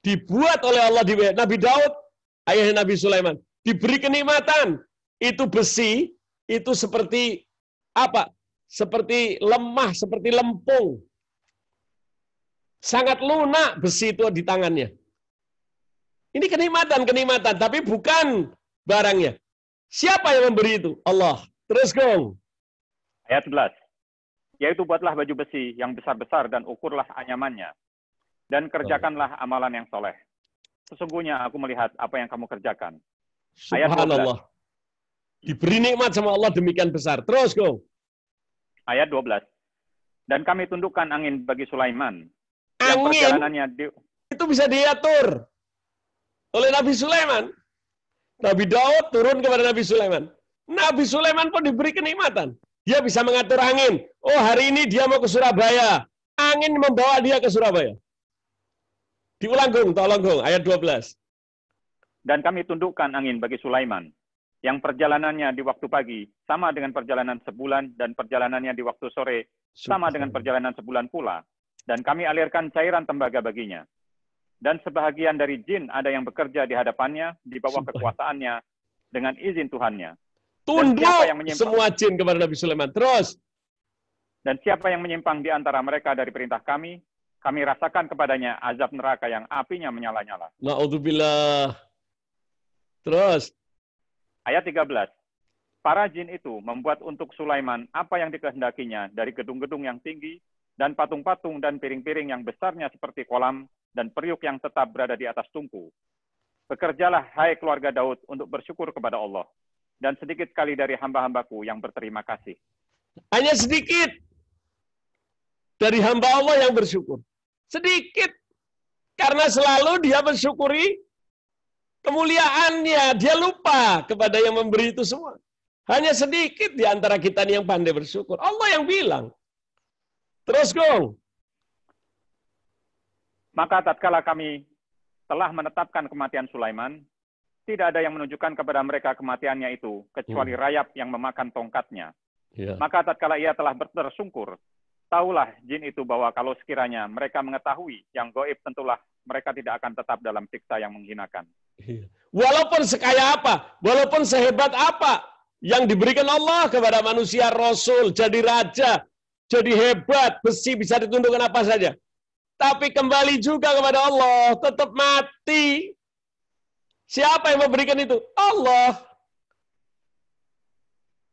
dibuat oleh Allah, Nabi Daud, ayah Nabi Sulaiman, diberi kenikmatan. Itu besi, itu seperti apa? Seperti lemah, seperti lempung. Sangat lunak besi itu di tangannya. Ini kenikmatan, tapi bukan barangnya. Siapa yang memberi itu? Allah. Terus, Gong. Ayat 11. Yaitu buatlah baju besi yang besar-besar dan ukurlah anyamannya. Dan kerjakanlah amalan yang soleh. Sesungguhnya aku melihat apa yang kamu kerjakan. Subhanallah. Diberi nikmat sama Allah demikian besar. Terus, Gong. Ayat 12. Dan kami tundukkan angin bagi Sulaiman. Yang Angin perjalanannya itu bisa diatur oleh Nabi Sulaiman. Nabi Daud turun kepada Nabi Sulaiman. Nabi Sulaiman pun diberi kenikmatan. Dia bisa mengatur angin. Oh, hari ini dia mau ke Surabaya. Angin membawa dia ke Surabaya. Diulang, Gong, tolong, Gong, ayat 12. Dan kami tundukkan angin bagi Sulaiman, yang perjalanannya di waktu pagi sama dengan perjalanan sebulan, dan perjalanannya di waktu sore sama dengan perjalanan sebulan pula. Dan kami alirkan cairan tembaga baginya. Dan sebahagian dari jin ada yang bekerja di hadapannya, di bawah kekuasaannya, dengan izin Tuhannya. Tunduk semua jin kepada Nabi Sulaiman. Terus. Dan siapa yang menyimpang di antara mereka dari perintah kami, kami rasakan kepadanya azab neraka yang apinya menyala-nyala. Na'udzubillah. Terus. Ayat 13. Para jin itu membuat untuk Sulaiman apa yang dikehendakinya dari gedung-gedung yang tinggi, dan patung-patung dan piring-piring yang besarnya seperti kolam, dan periuk yang tetap berada di atas tungku. Bekerjalah, hai keluarga Daud, untuk bersyukur kepada Allah. Dan sedikit sekali dari hamba-hambaku yang berterima kasih. Hanya sedikit dari hamba Allah yang bersyukur. Sedikit. Karena selalu dia bersyukuri kemuliaannya, dia lupa kepada yang memberi itu semua. Hanya sedikit di antara kita nih yang pandai bersyukur. Allah yang bilang. Terus, Gong. Maka tatkala kami telah menetapkan kematian Sulaiman, tidak ada yang menunjukkan kepada mereka kematiannya itu, kecuali rayap yang memakan tongkatnya. Ya. Maka tatkala ia telah tersungkur, tahulah jin itu bahwa kalau sekiranya mereka mengetahui yang gaib, tentulah mereka tidak akan tetap dalam siksa yang menghinakan. Walaupun sekaya apa, walaupun sehebat apa yang diberikan Allah kepada manusia, Rasul, jadi raja, jadi hebat, besi bisa ditundukkan apa saja. Tapi kembali juga kepada Allah, tetap mati. Siapa yang memberikan itu? Allah.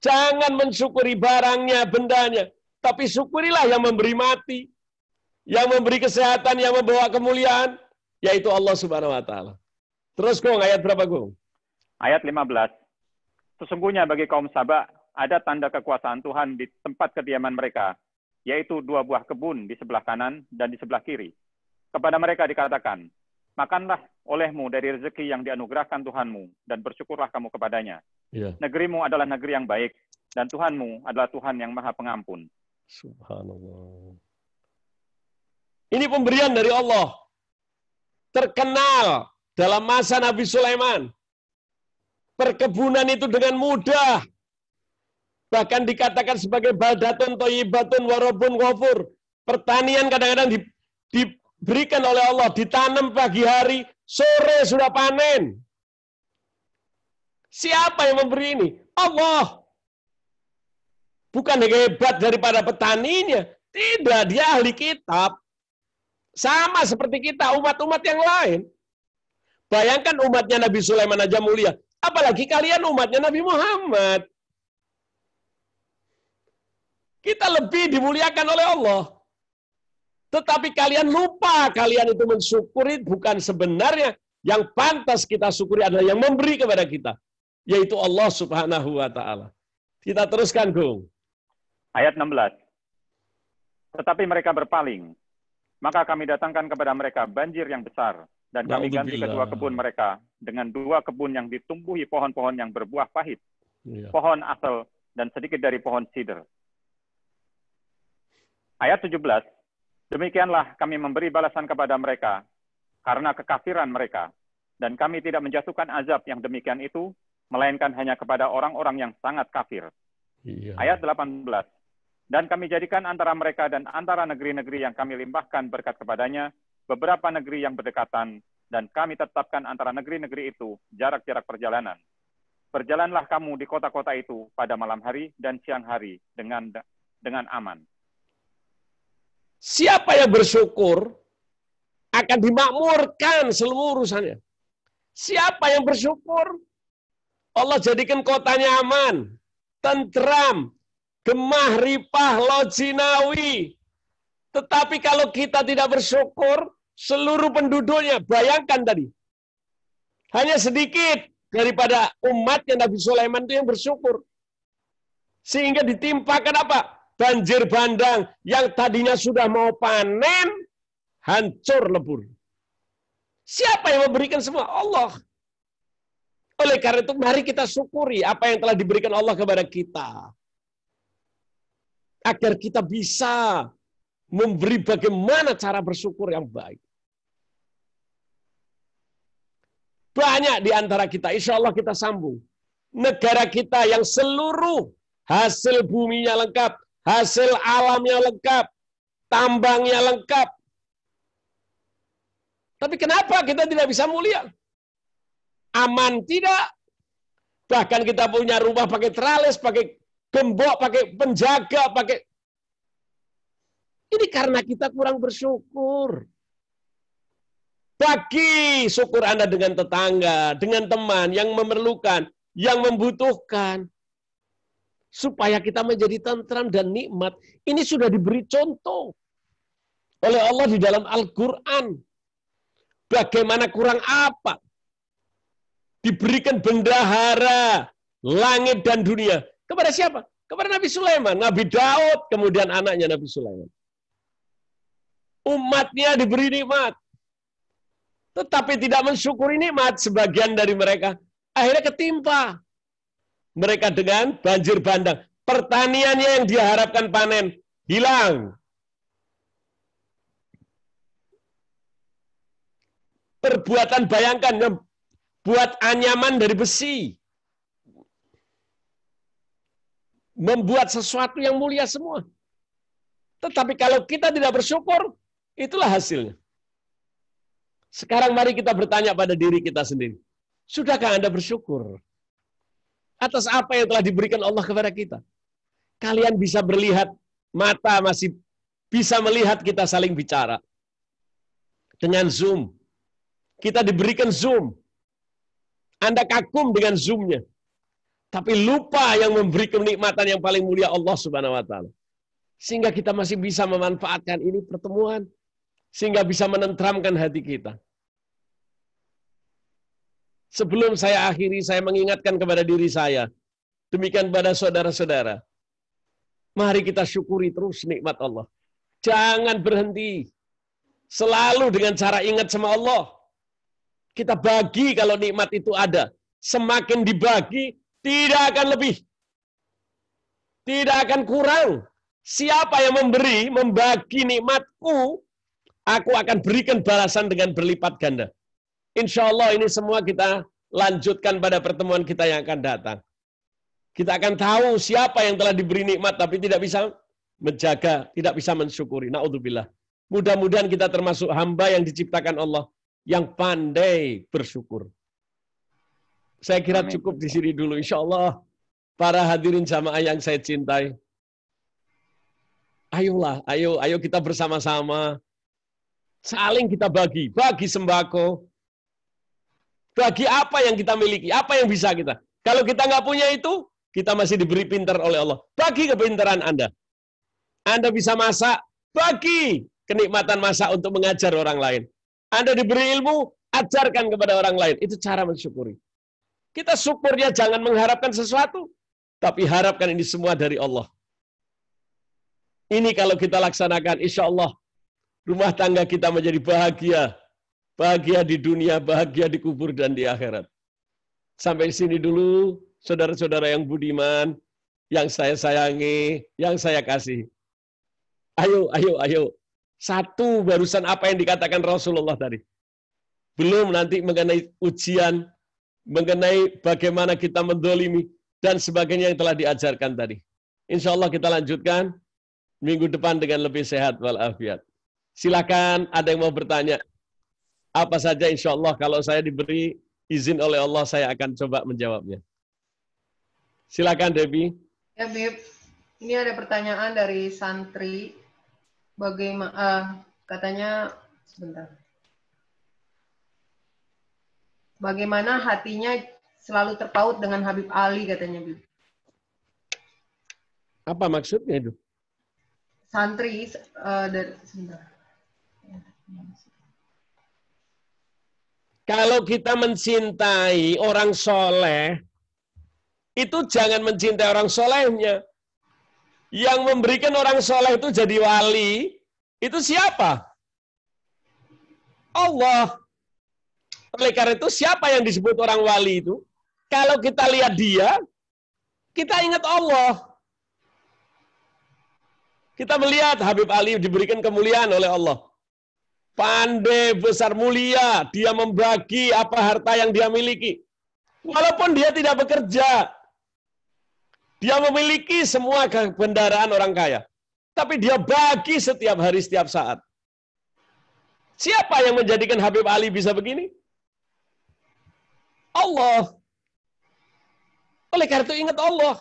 Jangan mensyukuri barangnya, bendanya. Tapi syukurilah yang memberi mati. Yang memberi kesehatan, yang membawa kemuliaan. Yaitu Allah Subhanahu wa Ta'ala. Terus, Gong, ayat berapa, Gong? Ayat 15. Sesungguhnya bagi kaum Saba ada tanda kekuasaan Tuhan di tempat kediaman mereka, yaitu 2 buah kebun di sebelah kanan dan di sebelah kiri. Kepada mereka dikatakan, makanlah olehmu dari rezeki yang dianugerahkan Tuhanmu, dan bersyukurlah kamu kepadanya. Ya. Negerimu adalah negeri yang baik, dan Tuhanmu adalah Tuhan yang Maha Pengampun. Subhanallah. Ini pemberian dari Allah. Terkenal dalam masa Nabi Sulaiman. Perkebunan itu dengan mudah. Bahkan dikatakan sebagai baldatun thayyibatun wa rabbun ghafur. Pertanian kadang-kadang diberikan oleh Allah, ditanam pagi hari, sore sudah panen. Siapa yang memberi ini? Allah. Bukan hebat daripada petaninya. Tidak, dia ahli kitab. Sama seperti kita, umat-umat yang lain. Bayangkan umatnya Nabi Sulaiman aja mulia. Apalagi kalian umatnya Nabi Muhammad. Kita lebih dimuliakan oleh Allah. Tetapi kalian lupa, kalian itu mensyukuri bukan sebenarnya. Yang pantas kita syukuri adalah yang memberi kepada kita. Yaitu Allah Subhanahu wa Ta'ala. Kita teruskan, Gong. Ayat 16. Tetapi mereka berpaling. Maka kami datangkan kepada mereka banjir yang besar. Dan kami ganti kedua kebun mereka dengan 2 kebun yang ditumbuhi pohon-pohon yang berbuah pahit. Ya. Pohon asal dan sedikit dari pohon sider. Ayat 17. Demikianlah kami memberi balasan kepada mereka karena kekafiran mereka. Dan kami tidak menjatuhkan azab yang demikian itu, melainkan hanya kepada orang-orang yang sangat kafir. Ya. Ayat 18. Dan kami jadikan antara mereka dan antara negeri-negeri yang kami limpahkan berkat kepadanya, beberapa negeri yang berdekatan, dan kami tetapkan antara negeri-negeri itu jarak-jarak perjalanan. Berjalanlah kamu di kota-kota itu pada malam hari dan siang hari dengan aman. Siapa yang bersyukur akan dimakmurkan seluruh urusannya. Siapa yang bersyukur, Allah jadikan kotanya aman, tentram, gemah, ripah, lojinawi. Tetapi kalau kita tidak bersyukur, seluruh penduduknya, bayangkan tadi, hanya sedikit daripada umatnya Nabi Sulaiman itu yang bersyukur. Sehingga ditimpakan apa? Banjir bandang yang tadinya sudah mau panen, hancur lebur. Siapa yang memberikan semua? Allah. Oleh karena itu, mari kita syukuri apa yang telah diberikan Allah kepada kita. Agar kita bisa memberi bagaimana cara bersyukur yang baik. Banyak di antara kita, insya Allah kita sambung. Negara kita yang seluruh hasil buminya lengkap, hasil alamnya lengkap, tambangnya lengkap. Tapi kenapa kita tidak bisa mulia? Aman tidak. Bahkan kita punya rumah pakai teralis, pakai gembok, pakai penjaga, pakai... Ini karena kita kurang bersyukur. Bagi syukur Anda dengan tetangga, dengan teman yang memerlukan, yang membutuhkan. Supaya kita menjadi tentram dan nikmat. Ini sudah diberi contoh oleh Allah di dalam Al-Quran. Bagaimana kurang apa? Diberikan bendahara, langit dan dunia. Kepada siapa? Kepada Nabi Sulaiman, Nabi Daud, kemudian anaknya Nabi Sulaiman. Umatnya diberi nikmat. Tetapi tidak mensyukuri nikmat, sebagian dari mereka akhirnya ketimpa mereka dengan banjir bandang. Pertaniannya yang diharapkan panen hilang. Perbuatan, bayangkan, buat anyaman dari besi, membuat sesuatu yang mulia semua. Tetapi kalau kita tidak bersyukur, itulah hasilnya. Sekarang mari kita bertanya pada diri kita sendiri. Sudahkah Anda bersyukur atas apa yang telah diberikan Allah kepada kita? Kalian bisa berlihat, mata masih bisa melihat kita saling bicara. Dengan Zoom. Kita diberikan Zoom. Anda kagum dengan Zoom-nya. Tapi lupa yang memberi kenikmatan yang paling mulia Allah Subhanahu wa taala. Sehingga kita masih bisa memanfaatkan ini pertemuan. Sehingga bisa menenteramkan hati kita. Sebelum saya akhiri, saya mengingatkan kepada diri saya. Demikian pada saudara-saudara. Mari kita syukuri terus nikmat Allah. Jangan berhenti. Selalu dengan cara ingat sama Allah. Kita bagi kalau nikmat itu ada. Semakin dibagi, tidak akan lebih. Tidak akan kurang. Siapa yang membagi nikmatku, aku akan berikan balasan dengan berlipat ganda. Insya Allah ini semua kita lanjutkan pada pertemuan kita yang akan datang. Kita akan tahu siapa yang telah diberi nikmat tapi tidak bisa menjaga, tidak bisa mensyukuri. Na'udzubillah. Mudah-mudahan kita termasuk hamba yang diciptakan Allah yang pandai bersyukur. Saya kira cukup di sini dulu. Insya Allah para hadirin jamaah yang saya cintai. Ayolah, ayo kita bersama-sama. Saling kita bagi sembako. Bagi apa yang kita miliki, apa yang bisa kita. Kalau kita nggak punya itu, kita masih diberi pintar oleh Allah. Bagi kepintaran Anda. Anda bisa masak, bagi kenikmatan masak untuk mengajar orang lain. Anda diberi ilmu, ajarkan kepada orang lain. Itu cara mensyukuri. Kita syukurnya jangan mengharapkan sesuatu, tapi harapkan ini semua dari Allah. Ini kalau kita laksanakan, insya Allah, rumah tangga kita menjadi bahagia. Bahagia di dunia, bahagia di kubur dan di akhirat. Sampai di sini dulu, saudara-saudara yang budiman, yang saya sayangi, yang saya kasih. Ayo. Satu barusan apa yang dikatakan Rasulullah tadi. Belum nanti mengenai ujian, mengenai bagaimana kita mendolimi, dan sebagainya yang telah diajarkan tadi. Insya Allah kita lanjutkan minggu depan dengan lebih sehat walafiat. Silakan ada yang mau bertanya. Apa saja insya Allah kalau saya diberi izin oleh Allah saya akan coba menjawabnya. Silakan Debbie. Ya Bib, ini ada pertanyaan dari santri. Bagaimana katanya sebentar. Bagaimana hatinya selalu terpaut dengan Habib Ali katanya Bib. Apa maksudnya itu? Santri sebentar. Kalau kita mencintai orang soleh, itu jangan mencintai orang solehnya. Yang memberikan orang soleh itu jadi wali, itu siapa? Allah. Oleh karena itu, siapa yang disebut orang wali itu? Kalau kita lihat dia, kita ingat Allah. Kita melihat Habib Ali diberikan kemuliaan oleh Allah. Pandai, besar, mulia, dia membagi apa harta yang dia miliki. Walaupun dia tidak bekerja, dia memiliki semua kendaraan orang kaya. Tapi dia bagi setiap hari, setiap saat. Siapa yang menjadikan Habib Ali bisa begini? Allah. Oleh karena itu ingat Allah.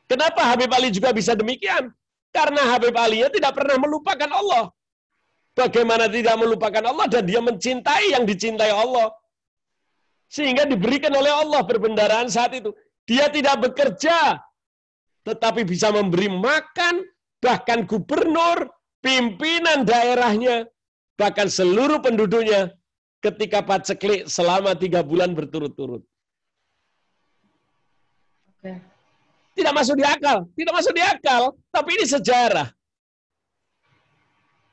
Kenapa Habib Ali juga bisa demikian? Karena Habib Ali tidak pernah melupakan Allah. Bagaimana tidak melupakan Allah dan dia mencintai yang dicintai Allah. Sehingga diberikan oleh Allah perbendaharaan saat itu. Dia tidak bekerja, tetapi bisa memberi makan, bahkan gubernur, pimpinan daerahnya, bahkan seluruh penduduknya ketika paceklik selama 3 bulan berturut-turut. Oke. Tidak masuk di akal, tapi ini sejarah.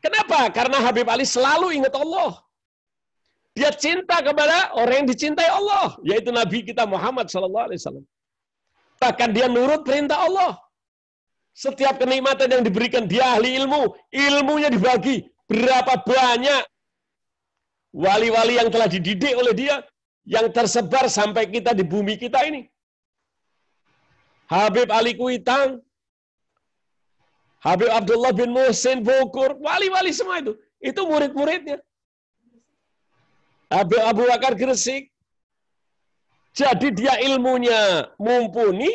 Kenapa? Karena Habib Ali selalu ingat Allah. Dia cinta kepada orang yang dicintai Allah, yaitu Nabi kita Muhammad SAW. Bahkan dia nurut perintah Allah. Setiap kenikmatan yang diberikan, dia ahli ilmu, ilmunya dibagi. Berapa banyak wali-wali yang telah dididik oleh dia, yang tersebar sampai kita di bumi kita ini. Habib Ali Kuitang, Habib Abdullah bin Muhsin Bogor, wali-wali semua itu murid-muridnya. Habib Abu Bakar Gresik. Jadi dia ilmunya mumpuni,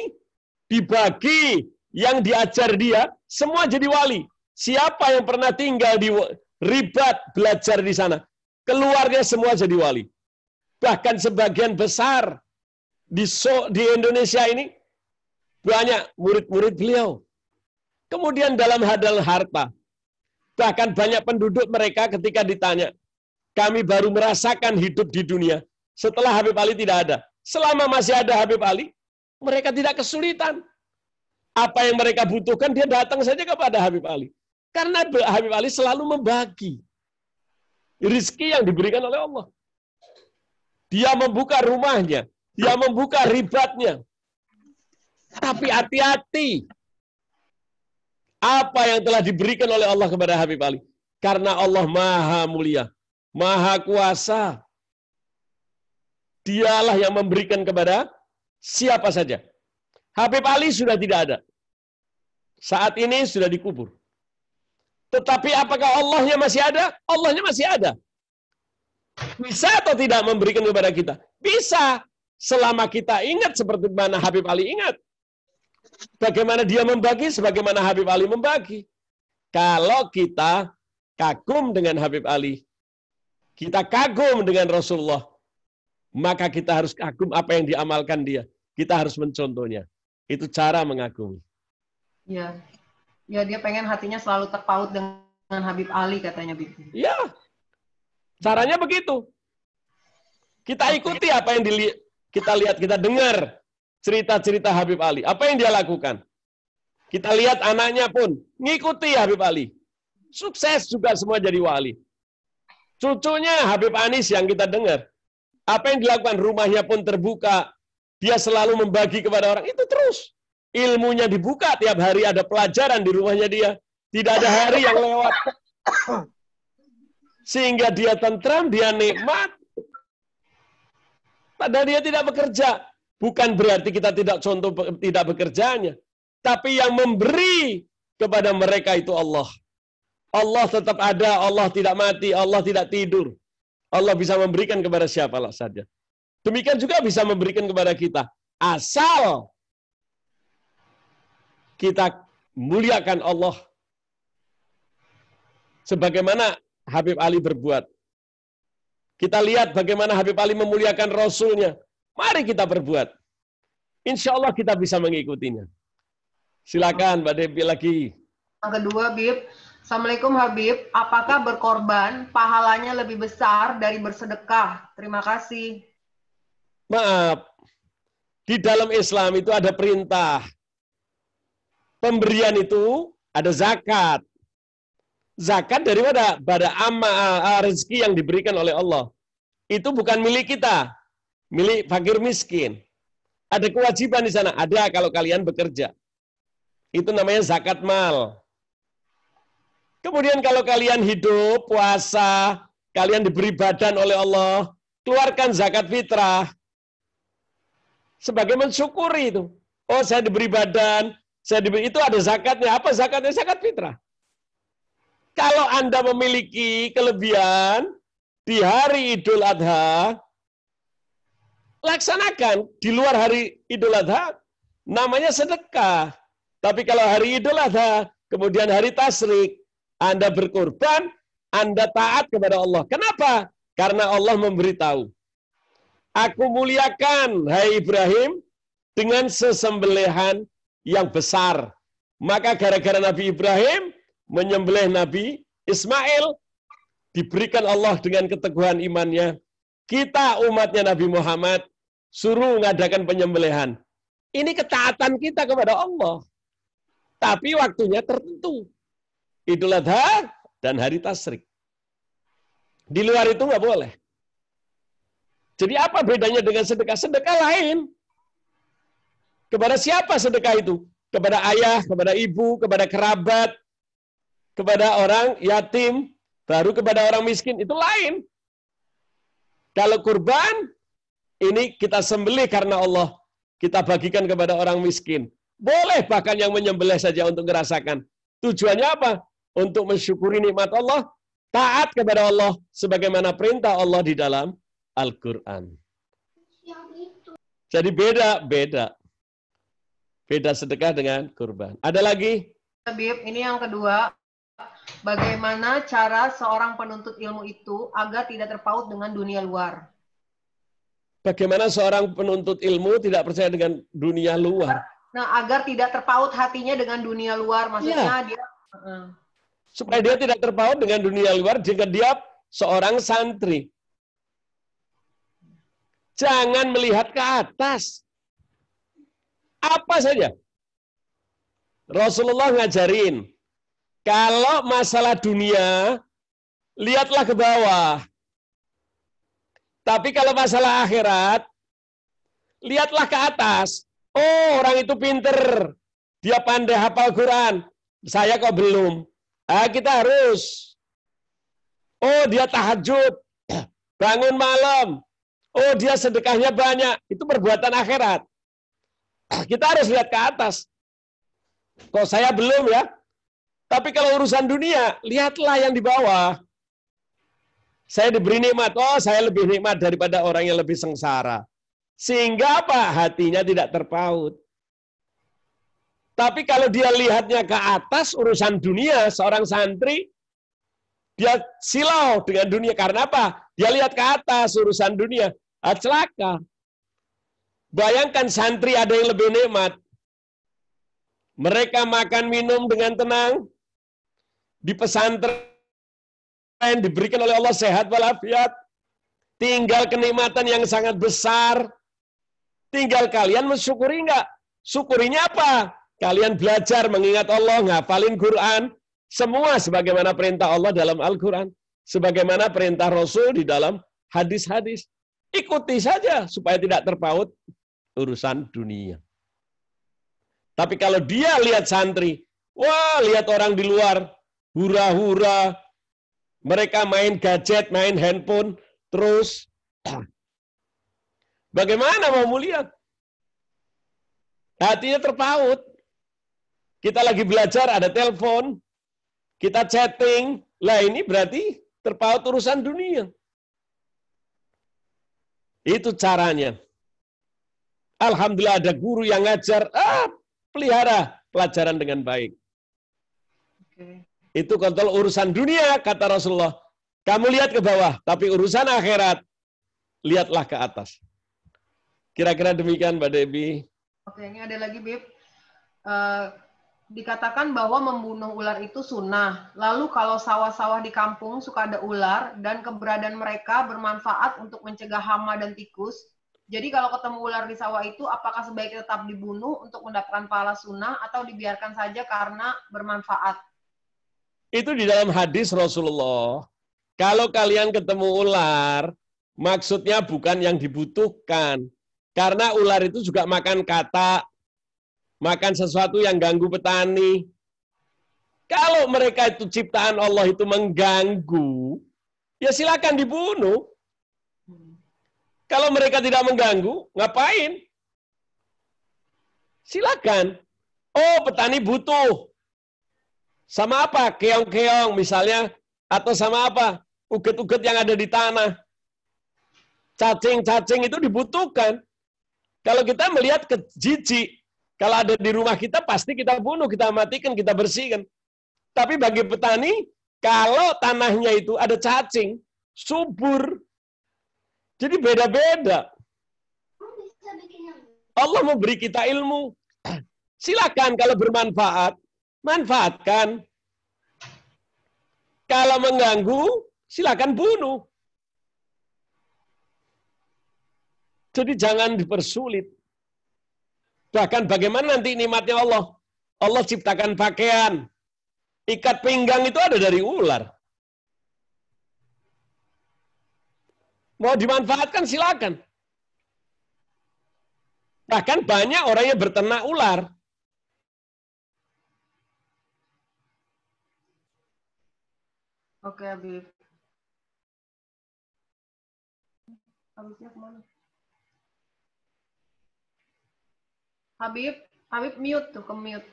dibagi, yang diajar dia, semua jadi wali. Siapa yang pernah tinggal di Ribat belajar di sana, keluarnya semua jadi wali. Bahkan sebagian besar di Indonesia ini banyak murid-murid beliau. Kemudian dalam hadal harta, bahkan banyak penduduk mereka ketika ditanya, kami baru merasakan hidup di dunia setelah Habib Ali tidak ada. Selama masih ada Habib Ali, mereka tidak kesulitan. Apa yang mereka butuhkan, dia datang saja kepada Habib Ali. Karena Habib Ali selalu membagi rizki yang diberikan oleh Allah. Dia membuka rumahnya, dia membuka ribatnya. Tapi hati-hati. Apa yang telah diberikan oleh Allah kepada Habib Ali. Karena Allah maha mulia, maha kuasa. Dialah yang memberikan kepada siapa saja. Habib Ali sudah tidak ada. Saat ini sudah dikubur. Tetapi apakah Allahnya masih ada? Allahnya masih ada. Bisa atau tidak memberikan kepada kita? Bisa. Selama kita ingat seperti mana Habib Ali ingat. Bagaimana dia membagi, sebagaimana Habib Ali membagi. Kalau kita kagum dengan Habib Ali, kita kagum dengan Rasulullah, maka kita harus kagum apa yang diamalkan dia. Kita harus mencontohnya. Itu cara mengagumi. Ya, ya dia pengen hatinya selalu terpaut dengan Habib Ali katanya, Bib. Ya, caranya begitu. Kita ikuti apa yang kita lihat, kita dengar cerita-cerita Habib Ali. Apa yang dia lakukan? Kita lihat anaknya pun ngikuti Habib Ali. Sukses juga semua jadi wali. Cucunya Habib Anis yang kita dengar. Apa yang dilakukan? Rumahnya pun terbuka. Dia selalu membagi kepada orang. Itu terus. Ilmunya dibuka. Tiap hari ada pelajaran di rumahnya dia. Tidak ada hari yang lewat. Sehingga dia tentram, dia nikmat. Padahal dia tidak bekerja. Bukan berarti kita tidak contoh tidak bekerjanya. Tapi yang memberi kepada mereka itu Allah. Allah tetap ada, Allah tidak mati, Allah tidak tidur. Allah bisa memberikan kepada siapa saja. Demikian juga bisa memberikan kepada kita. Asal kita muliakan Allah. Sebagaimana Habib Ali berbuat. Kita lihat bagaimana Habib Ali memuliakan Rasulnya. Mari kita berbuat. Insya Allah kita bisa mengikutinya. Silakan Mbak Devi lagi. Yang kedua, Bib. Assalamualaikum Habib. Apakah berkorban pahalanya lebih besar dari bersedekah? Terima kasih. Maaf. Di dalam Islam itu ada perintah. Pemberian itu ada zakat. Zakat daripada rezeki yang diberikan oleh Allah. Itu bukan milik kita. Milik fakir miskin. Ada kewajiban di sana. Ada kalau kalian bekerja. Itu namanya zakat mal. Kemudian kalau kalian hidup, puasa, kalian diberi badan oleh Allah, keluarkan zakat fitrah. Sebagai mensyukuri itu. Oh, saya diberi badan, itu ada zakatnya. Apa zakatnya? Zakat fitrah. Kalau Anda memiliki kelebihan di hari Idul Adha, laksanakan di luar hari Idul Adha, namanya sedekah. Tapi kalau hari Idul Adha, kemudian hari Tasyrik, Anda berkorban, Anda taat kepada Allah. Kenapa? Karena Allah memberitahu. Aku muliakan, hai Ibrahim, dengan sesembelihan yang besar. Maka gara-gara Nabi Ibrahim menyembelih Nabi Ismail, diberikan Allah dengan keteguhan imannya. Kita umatnya Nabi Muhammad suruh mengadakan penyembelihan. Ini ketaatan kita kepada Allah. Tapi waktunya tertentu. Idul Adha dan hari Tasyrik. Di luar itu nggak boleh. Jadi apa bedanya dengan sedekah? Sedekah lain. Kepada siapa sedekah itu? Kepada ayah, kepada ibu, kepada kerabat, kepada orang yatim, baru kepada orang miskin. Itu lain. Kalau kurban, ini kita sembelih karena Allah. Kita bagikan kepada orang miskin. Boleh bahkan yang menyembelih saja untuk merasakan. Tujuannya apa? Untuk mensyukuri nikmat Allah, taat kepada Allah, sebagaimana perintah Allah di dalam Al-Quran. Jadi beda sedekah dengan kurban. Ada lagi? Habib, ini yang kedua. Bagaimana cara seorang penuntut ilmu itu agar tidak terpaut dengan dunia luar? Bagaimana seorang penuntut ilmu tidak percaya dengan dunia luar? Nah, agar tidak terpaut hatinya dengan dunia luar. Maksudnya dia... Supaya dia tidak terpaut dengan dunia luar jika dia seorang santri. Jangan melihat ke atas. Apa saja. Rasulullah ngajarin, kalau masalah dunia, lihatlah ke bawah. Tapi kalau masalah akhirat, lihatlah ke atas. Oh, orang itu pinter. Dia pandai hafal Quran. Saya kok belum. Kita harus. Oh, dia tahajud. Bangun malam. Oh, dia sedekahnya banyak. Itu perbuatan akhirat. Kita harus lihat ke atas. Kok saya belum ya? Tapi kalau urusan dunia, lihatlah yang di bawah. Saya diberi nikmat. Oh, saya lebih nikmat daripada orang yang lebih sengsara. Sehingga apa? Hatinya tidak terpaut. Tapi kalau dia lihatnya ke atas urusan dunia, seorang santri, dia silau dengan dunia. Karena apa? Dia lihat ke atas urusan dunia. Celaka. Bayangkan santri ada yang lebih nikmat. Mereka makan minum dengan tenang. Di pesantren diberikan oleh Allah sehat walafiat. Tinggal kenikmatan yang sangat besar. Tinggal kalian mensyukuri enggak? Syukurinya apa? Kalian belajar mengingat Allah, ngafalin Quran. Semua sebagaimana perintah Allah dalam Al-Quran. Sebagaimana perintah Rasul di dalam hadis-hadis. Ikuti saja supaya tidak terpaut urusan dunia. Tapi kalau dia lihat santri, wah lihat orang di luar, hura-hura, mereka main gadget, main handphone, terus bagaimana mau melihat? Hatinya terpaut. Kita lagi belajar, ada telepon, kita chatting, lah ini berarti terpaut urusan dunia. Itu caranya. Alhamdulillah ada guru yang ngajar, pelihara pelajaran dengan baik. Itu kontrol urusan dunia, kata Rasulullah. Kamu lihat ke bawah, tapi urusan akhirat, lihatlah ke atas. Kira-kira demikian, Mbak Debbie. Oke, ini ada lagi, Bib. Dikatakan bahwa membunuh ular itu sunnah. Lalu kalau sawah-sawah di kampung suka ada ular dan keberadaan mereka bermanfaat untuk mencegah hama dan tikus. Jadi kalau ketemu ular di sawah itu, apakah sebaiknya tetap dibunuh untuk mendapatkan pahala sunnah atau dibiarkan saja karena bermanfaat? Itu di dalam hadis Rasulullah. Kalau kalian ketemu ular, maksudnya bukan yang dibutuhkan. Karena ular itu juga makan katak, makan sesuatu yang ganggu petani. Kalau mereka itu ciptaan Allah itu mengganggu, ya silakan dibunuh. Kalau mereka tidak mengganggu, ngapain? Silakan. Oh, petani butuh. Sama apa? Keong-keong misalnya. Atau sama apa? Uget-uget yang ada di tanah. Cacing-cacing itu dibutuhkan. Kalau kita melihat ke jijik, kalau ada di rumah kita, pasti kita bunuh, kita matikan, kita bersihkan. Tapi bagi petani, kalau tanahnya itu ada cacing, subur. Jadi beda-beda. Allah memberi kita ilmu. Silakan kalau bermanfaat, manfaatkan. Kalau mengganggu, silakan bunuh. Jadi jangan dipersulit. Bahkan bagaimana nanti nikmatnya Allah? Allah ciptakan pakaian. Ikat pinggang itu ada dari ular. Mau dimanfaatkan silakan. Bahkan banyak orang yang berternak ular. Oke, Habib. Habibnya kemana? Habib mute tuh, ke mute.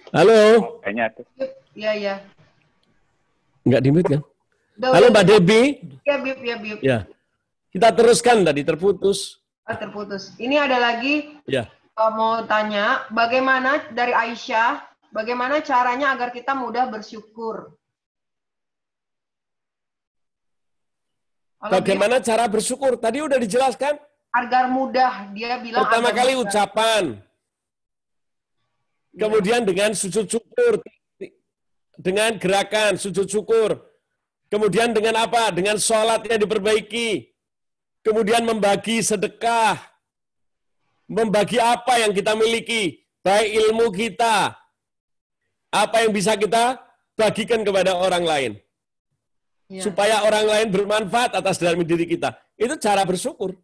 Halo. Kayaknya itu. Iya. Enggak di mute kan? Udah, Halo udah, Mbak Debbie. Ya, Bib. Ya. Kita teruskan tadi terputus. Terputus. Ini ada lagi Ya. mau tanya, bagaimana dari Aisyah, bagaimana caranya agar kita mudah bersyukur? Bagaimana cara bersyukur? Tadi udah dijelaskan. Agar mudah, dia bilang. Pertama kali mudah. ucapan. Kemudian dengan sujud syukur. Dengan gerakan sujud syukur. Kemudian dengan apa? Dengan sholatnya diperbaiki. Kemudian membagi sedekah. Membagi apa yang kita miliki. Baik ilmu kita. Apa yang bisa kita bagikan kepada orang lain. Ya. Supaya orang lain bermanfaat atas dalam diri kita. Itu cara bersyukur.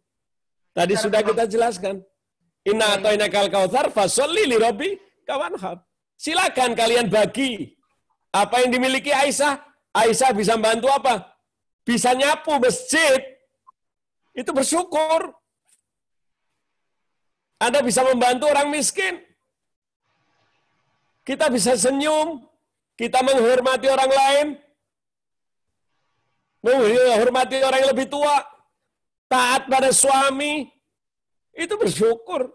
Tadi sudah kita jelaskan. Inna a'tainakal kautsar fasholli lirabbi kawanhar. Silakan kalian bagi. Apa yang dimiliki Aisyah? Aisyah bisa bantu apa? Bisa nyapu masjid. Itu bersyukur. Anda bisa membantu orang miskin. Kita bisa senyum. Kita menghormati orang lain. Menghormati orang yang lebih tua. Taat pada suami. Itu bersyukur.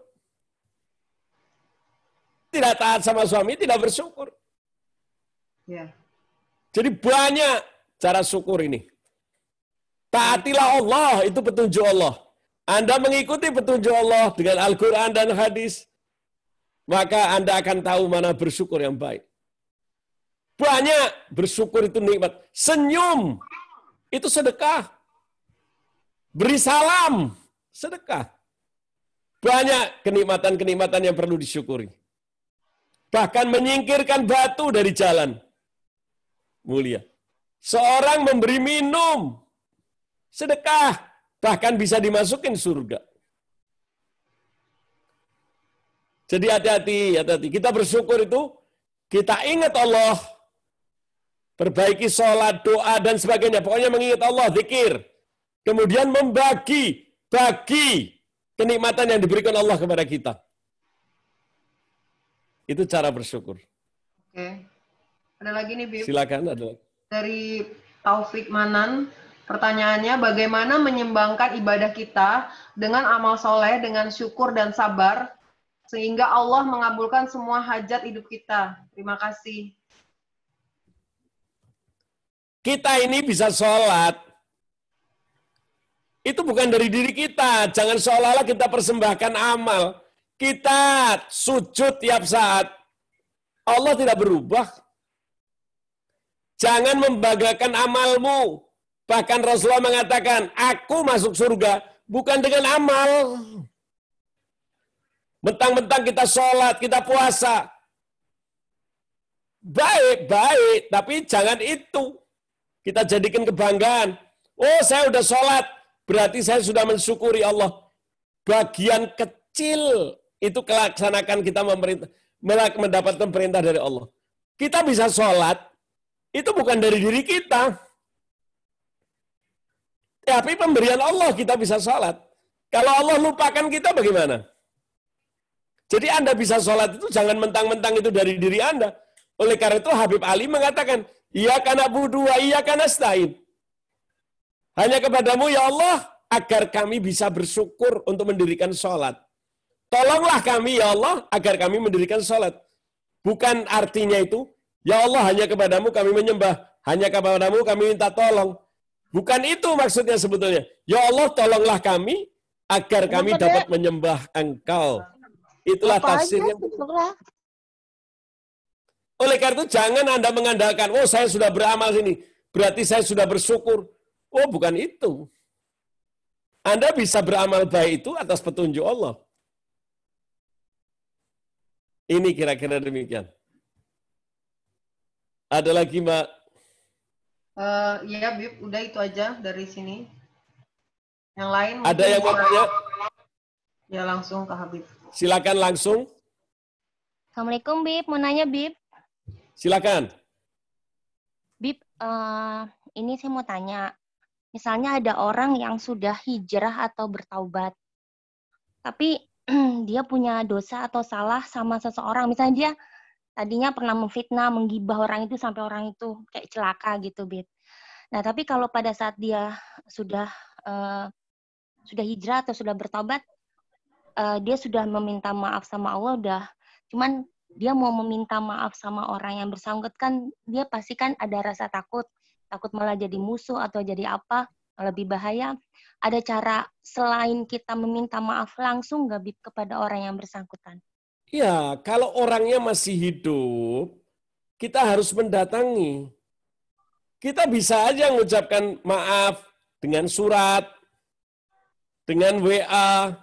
Tidak taat sama suami, tidak bersyukur. Ya. Jadi banyak cara syukur ini. Taatilah Allah, itu petunjuk Allah. Anda mengikuti petunjuk Allah dengan Al-Quran dan hadis, maka Anda akan tahu mana bersyukur yang baik. Banyak bersyukur itu nikmat. Senyum, itu sedekah. Beri salam, sedekah. Banyak kenikmatan-kenikmatan yang perlu disyukuri. Bahkan menyingkirkan batu dari jalan. Mulia. Seorang memberi minum, sedekah, bahkan bisa dimasukin surga. Jadi hati-hati. Kita bersyukur itu, kita ingat Allah, perbaiki sholat, doa, dan sebagainya. Pokoknya mengingat Allah, zikir. Kemudian bagi kenikmatan yang diberikan Allah kepada kita. Itu cara bersyukur. Oke. Ada lagi nih, Bib. Silakan, ada lagi. Dari Taufik Manan, pertanyaannya, bagaimana menyeimbangkan ibadah kita dengan amal soleh, dengan syukur dan sabar, sehingga Allah mengabulkan semua hajat hidup kita. Terima kasih. Kita ini bisa sholat. Itu bukan dari diri kita. Jangan seolah-olah kita persembahkan amal. Kita sujud tiap saat. Allah tidak berubah. Jangan membanggakan amalmu. Bahkan Rasulullah mengatakan, aku masuk surga bukan dengan amal. Mentang-mentang kita sholat, kita puasa. Baik, tapi jangan itu. Kita jadikan kebanggaan. Oh, saya udah sholat, berarti saya sudah mensyukuri Allah. Bagian kecil itu kelaksanakan kita mendapatkan perintah dari Allah. Kita bisa sholat, itu bukan dari diri kita. Tapi pemberian Allah kita bisa sholat. Kalau Allah lupakan kita bagaimana? Jadi Anda bisa sholat itu jangan mentang-mentang itu dari diri Anda. Oleh karena itu Habib Ali mengatakan, Iyyaka na'budu wa iyyaka nasta'in. Hanya kepadamu ya Allah, agar kami bisa bersyukur untuk mendirikan sholat. Tolonglah kami ya Allah, agar kami mendirikan sholat. Bukan artinya itu, ya Allah hanya kepadamu kami menyembah, hanya kepadamu kami minta tolong. Bukan itu maksudnya sebetulnya. Ya Allah tolonglah kami, agar kami dapat menyembah Engkau. Itulah tafsirnya. Oleh karena itu jangan Anda mengandalkan, oh saya sudah beramal sini, berarti saya sudah bersyukur. Oh bukan itu. Anda bisa beramal baik itu atas petunjuk Allah. Ini kira-kira demikian. Ada lagi, Mbak? Iya, Bib. Udah itu aja dari sini. Yang lain Ada yang mau tanya? Ya, langsung ke Habib. Silakan langsung. Assalamualaikum, Bib. Mau nanya, Bib. Silakan. Bib, ini saya mau tanya. Misalnya ada orang yang sudah hijrah atau bertaubat, tapi dia punya dosa atau salah sama seseorang. Misalnya dia tadinya pernah memfitnah, menggibah orang itu sampai orang itu kayak celaka gitu, Bib. Nah, tapi kalau pada saat dia sudah hijrah atau sudah bertaubat, dia sudah meminta maaf sama Allah, cuman dia mau meminta maaf sama orang yang bersangkutan, dia pasti kan ada rasa takut malah jadi musuh atau jadi apa, lebih bahaya. Ada cara selain kita meminta maaf langsung nggak, Bib, kepada orang yang bersangkutan? Ya, kalau orangnya masih hidup, kita harus mendatangi. Kita bisa aja mengucapkan maaf dengan surat, dengan WA,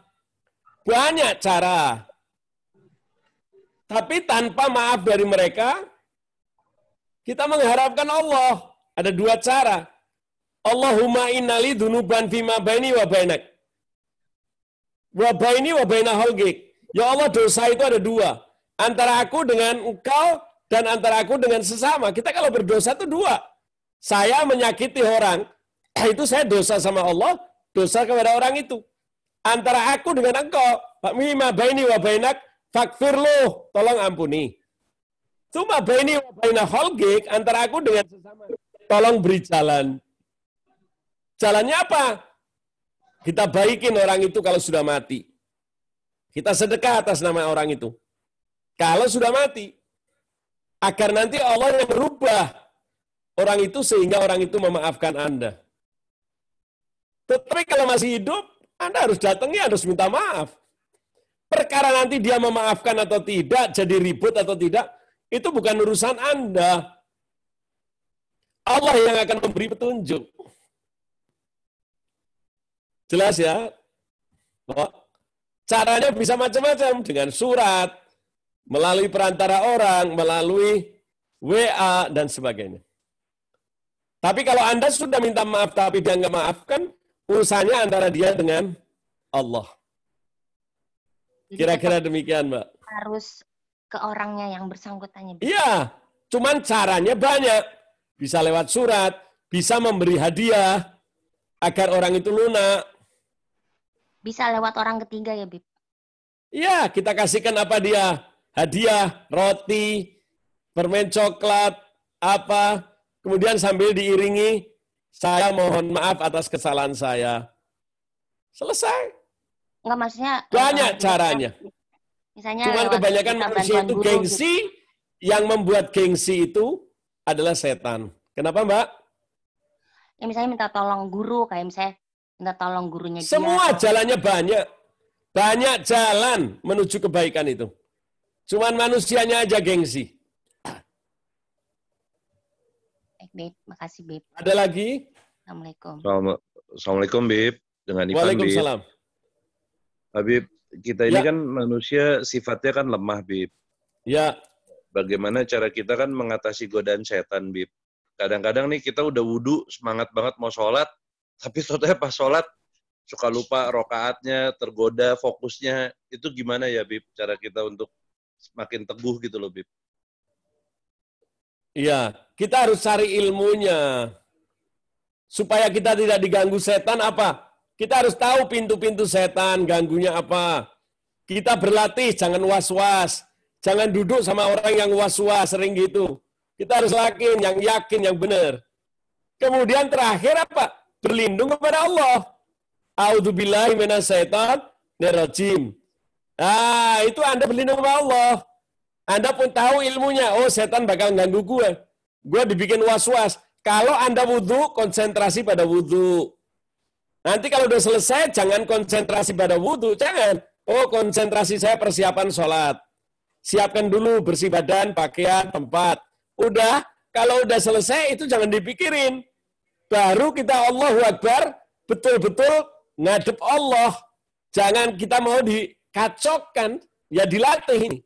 banyak cara. Tapi tanpa maaf dari mereka, kita mengharapkan Allah. Ada dua cara. Allahumma innali dunuban fima baini wa bainak. Wa baini wa baina holgik. Ya Allah, dosa itu ada dua. Antara aku dengan engkau dan antara aku dengan sesama. Kita kalau berdosa itu dua. Saya menyakiti orang, itu saya dosa sama Allah, dosa kepada orang itu. Antara aku dengan engkau, fima baini wa bainak, fakfirlu, tolong ampuni. Cuma baini wa baina holgik, antara aku dengan sesama. Tolong beri jalan. Jalannya apa? Kita baikin orang itu kalau sudah mati. Kita sedekah atas nama orang itu. Kalau sudah mati. Agar nanti Allah yang merubah orang itu sehingga orang itu memaafkan Anda. Tetapi kalau masih hidup, Anda harus datangnya, harus minta maaf. Perkara nanti dia memaafkan atau tidak, jadi ribut atau tidak, itu bukan urusan Anda. Allah yang akan memberi petunjuk. Jelas ya? Caranya bisa macam-macam, dengan surat, melalui perantara orang, melalui WA, dan sebagainya. Tapi kalau Anda sudah minta maaf tapi dia nggak maafkan, urusannya antara dia dengan Allah. Kira-kira demikian, Mbak. Harus ke orangnya yang bersangkutannya. Iya, cuman caranya banyak. Bisa lewat surat, bisa memberi hadiah, agar orang itu lunak. Bisa lewat orang ketiga ya, Bib? Iya, kita kasihkan apa dia? Hadiah, roti, permen coklat, apa. Kemudian sambil diiringi, saya mohon maaf atas kesalahan saya. Selesai. Enggak, maksudnya banyak caranya. Misalnya cuman kebanyakan manusia itu gengsi, gitu. Yang membuat gengsi itu adalah setan. Kenapa, Mbak? Ya misalnya minta tolong guru, kayak misalnya minta tolong gurunya dia. Semua jalannya banyak. Banyak jalan menuju kebaikan itu. Cuman manusianya aja gengsi. Baik, Bib. Makasih, Bib. Ada lagi? Assalamualaikum. Assalamualaikum, Bib. Dengan Ivan, Waalaikumsalam. Habib, kita ini kan manusia sifatnya kan lemah, Bib. Ya. Bagaimana cara kita kan mengatasi godaan setan, Bib? Kadang-kadang nih kita udah wudu, semangat banget mau sholat, tapi soalnya pas sholat suka lupa rokaatnya, tergoda fokusnya. Itu gimana ya, Bib? Cara kita untuk semakin teguh gitu loh, Bib. Iya, kita harus cari ilmunya. Supaya kita tidak diganggu setan apa? Kita harus tahu pintu-pintu setan, ganggunya apa. Kita berlatih, jangan was-was. Jangan duduk sama orang yang was-was, sering gitu. Kita harus yakin, yang benar. Kemudian terakhir apa? Berlindung kepada Allah. A'udzubillahi minasyaitonirrajim. Nah, itu Anda berlindung kepada Allah. Anda pun tahu ilmunya. Oh, setan bakal ganggu gue. Gue dibikin was-was. Kalau Anda wudhu, konsentrasi pada wudhu. Nanti kalau udah selesai, jangan konsentrasi pada wudhu. Jangan. Oh, konsentrasi saya persiapan sholat. Siapkan dulu bersih badan, pakaian, tempat. Udah, kalau udah selesai, itu jangan dipikirin. Baru kita Allahu Akbar, betul-betul ngadep Allah. Jangan kita mau dikacaukan, ya dilatih ini.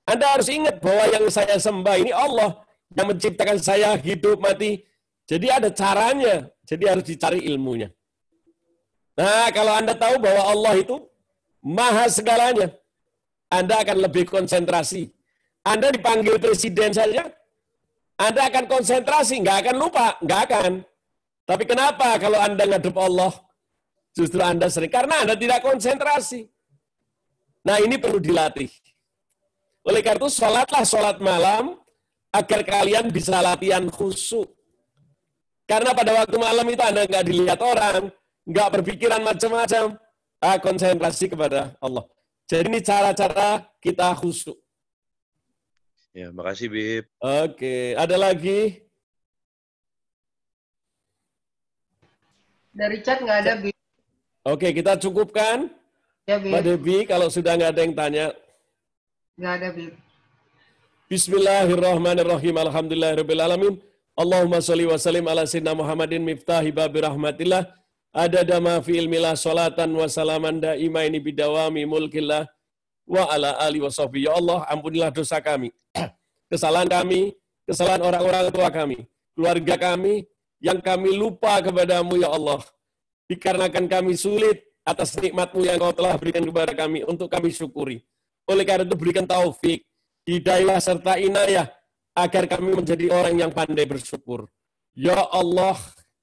Anda harus ingat bahwa yang saya sembah ini Allah. yang menciptakan saya, hidup, mati. Jadi ada caranya, jadi harus dicari ilmunya. Nah, kalau Anda tahu bahwa Allah itu maha segalanya, Anda akan lebih konsentrasi. Anda dipanggil presiden saja, Anda akan konsentrasi, nggak akan lupa, nggak akan. Tapi kenapa kalau Anda ngadep Allah, justru Anda sering, karena Anda tidak konsentrasi. Nah, ini perlu dilatih. Oleh karena itu, sholatlah sholat malam, agar kalian bisa latihan khusyuk. Karena pada waktu malam itu Anda nggak dilihat orang, nggak berpikiran macam-macam, konsentrasi kepada Allah. Jadi ini cara-cara kita khusyuk. Ya, makasih Bib. Oke, ada lagi? Dari chat nggak ada, Bib. Oke, kita cukupkan. Ya, Bib. Mbak Devi, kalau sudah nggak ada yang tanya. Nggak ada, Bib. Bismillahirrahmanirrahim. Alhamdulillahirrahmanirrahim. Allahumma sholli wa sallim ala sayyidina Muhammadin miftahi babi rahmatillah. Adada ma fi ilmillah salatan wa salaman daimaini bidawami mulkillah wa ala ali wa sahbihi. Ya Allah, ampunilah dosa kami. Kesalahan kami, kesalahan orang-orang tua kami, keluarga kami, yang kami lupa kepadamu ya Allah. Dikarenakan kami sulit atas nikmat-Mu yang Kau telah berikan kepada kami untuk kami syukuri. Oleh karena itu berikan taufik, hidayah serta inayah agar kami menjadi orang yang pandai bersyukur. Ya Allah,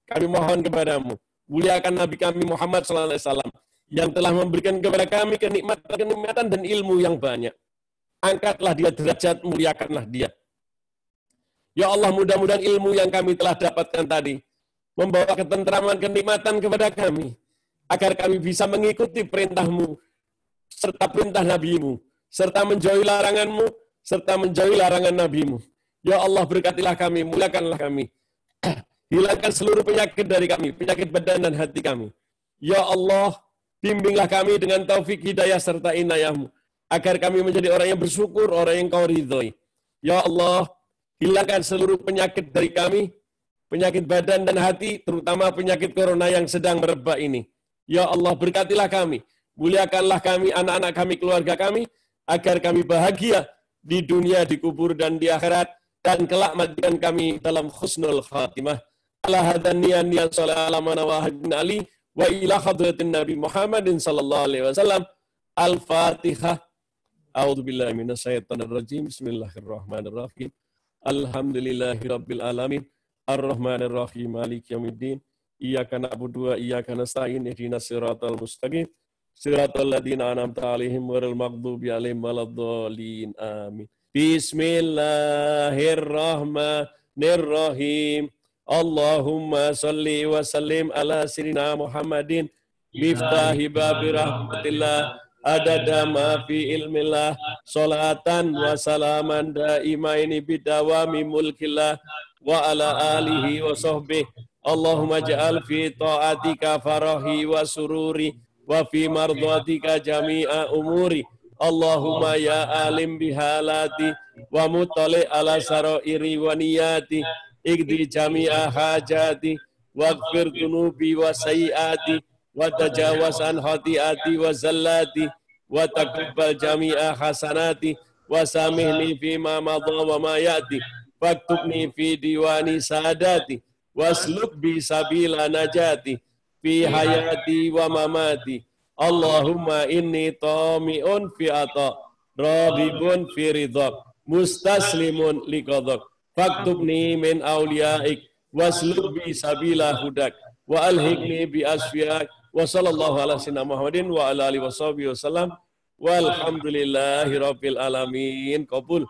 kami mohon kepadamu, muliakan Nabi kami Muhammad SAW yang telah memberikan kepada kami kenikmatan dan ilmu yang banyak. Angkatlah dia derajat, muliakanlah dia. Ya Allah, mudah-mudahan ilmu yang kami telah dapatkan tadi membawa ketentraman, kenikmatan kepada kami, agar kami bisa mengikuti perintah-Mu, serta perintah Nabi-Mu, serta menjauhi larangan-Mu, serta menjauhi larangan Nabi-Mu. Ya Allah, berkatilah kami, muliakanlah kami. Hilangkan seluruh penyakit dari kami, penyakit badan dan hati kami. Ya Allah, bimbinglah kami dengan taufik, hidayah, serta inayah-Mu, agar kami menjadi orang yang bersyukur, orang yang Kau ridhoi. Ya Allah, hilangkan seluruh penyakit dari kami, penyakit badan dan hati, terutama penyakit corona yang sedang merebak ini. Ya Allah, berkatilah kami, muliakanlah kami, anak-anak kami, keluarga kami, agar kami bahagia di dunia, di kubur, dan di akhirat, dan kelak matikan kami dalam husnul khatimah. Ala hadan niyan sallallahu alaihi wa ila hadratin Nabi Muhammadin sallallahu alaihi wasallam. Al-Fatihah. A'udzubillahi minasyaitonir rajim. Bismillahirrahmanirrahim. Alhamdulillahirabbil alamin. Ar-Rahmanir-Rahim. Maliki yaumiddin. Iyyaka na'budu wa iyyaka nasta'in. Ihdinas siratal mustaqim. Siratal ladzina an'amta 'alaihim ghairil maghdubi 'alaihim waladdallin. Amin. Bismillahirrahmanirrahim. Allahumma shalli wa sallim ala sayyidina Muhammadin miftahi babi rahmatillah adada ma fi ilmillah salatan wa salaman daimaini bidawami mulkillah wa ala alihi wa sahbihi. Allahumma ja'al fi ta'atika farahi wa sururi wa fi mardhatika jami'a umuri. Allahumma ya alim bihalati wa mutali ala sarairi wa niyati igdi jami'a hajati waghfir dunubi wa sayiati wa tajawaz an hatiati wa zallati wa taqabbal jami'a hasanati wa samihni fima madha wa ma yati waktubni fi diwani saadati wasluk bi sabila najati fi hayati wa mamati. Allahumma inni tami'un fi ata raghibun fi ridhak mustaslimun liqadak faktubni min awliyaik wasluk bi sabila hudak wa alhiqni bi asfiyak wa sallallahu ala sayyidina Muhammadin wa ala alihi washabihi wasallam walhamdulillahi rabbil alamin. Qabul.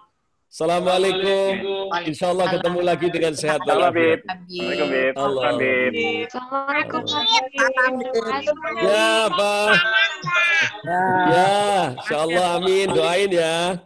Assalamualaikum. Insyaallah ketemu lagi dengan sehat walafiat. Assalamualaikum, Bib. Assalamualaikum. Ya, Pak. Ya, insyaallah amin. Doain ya.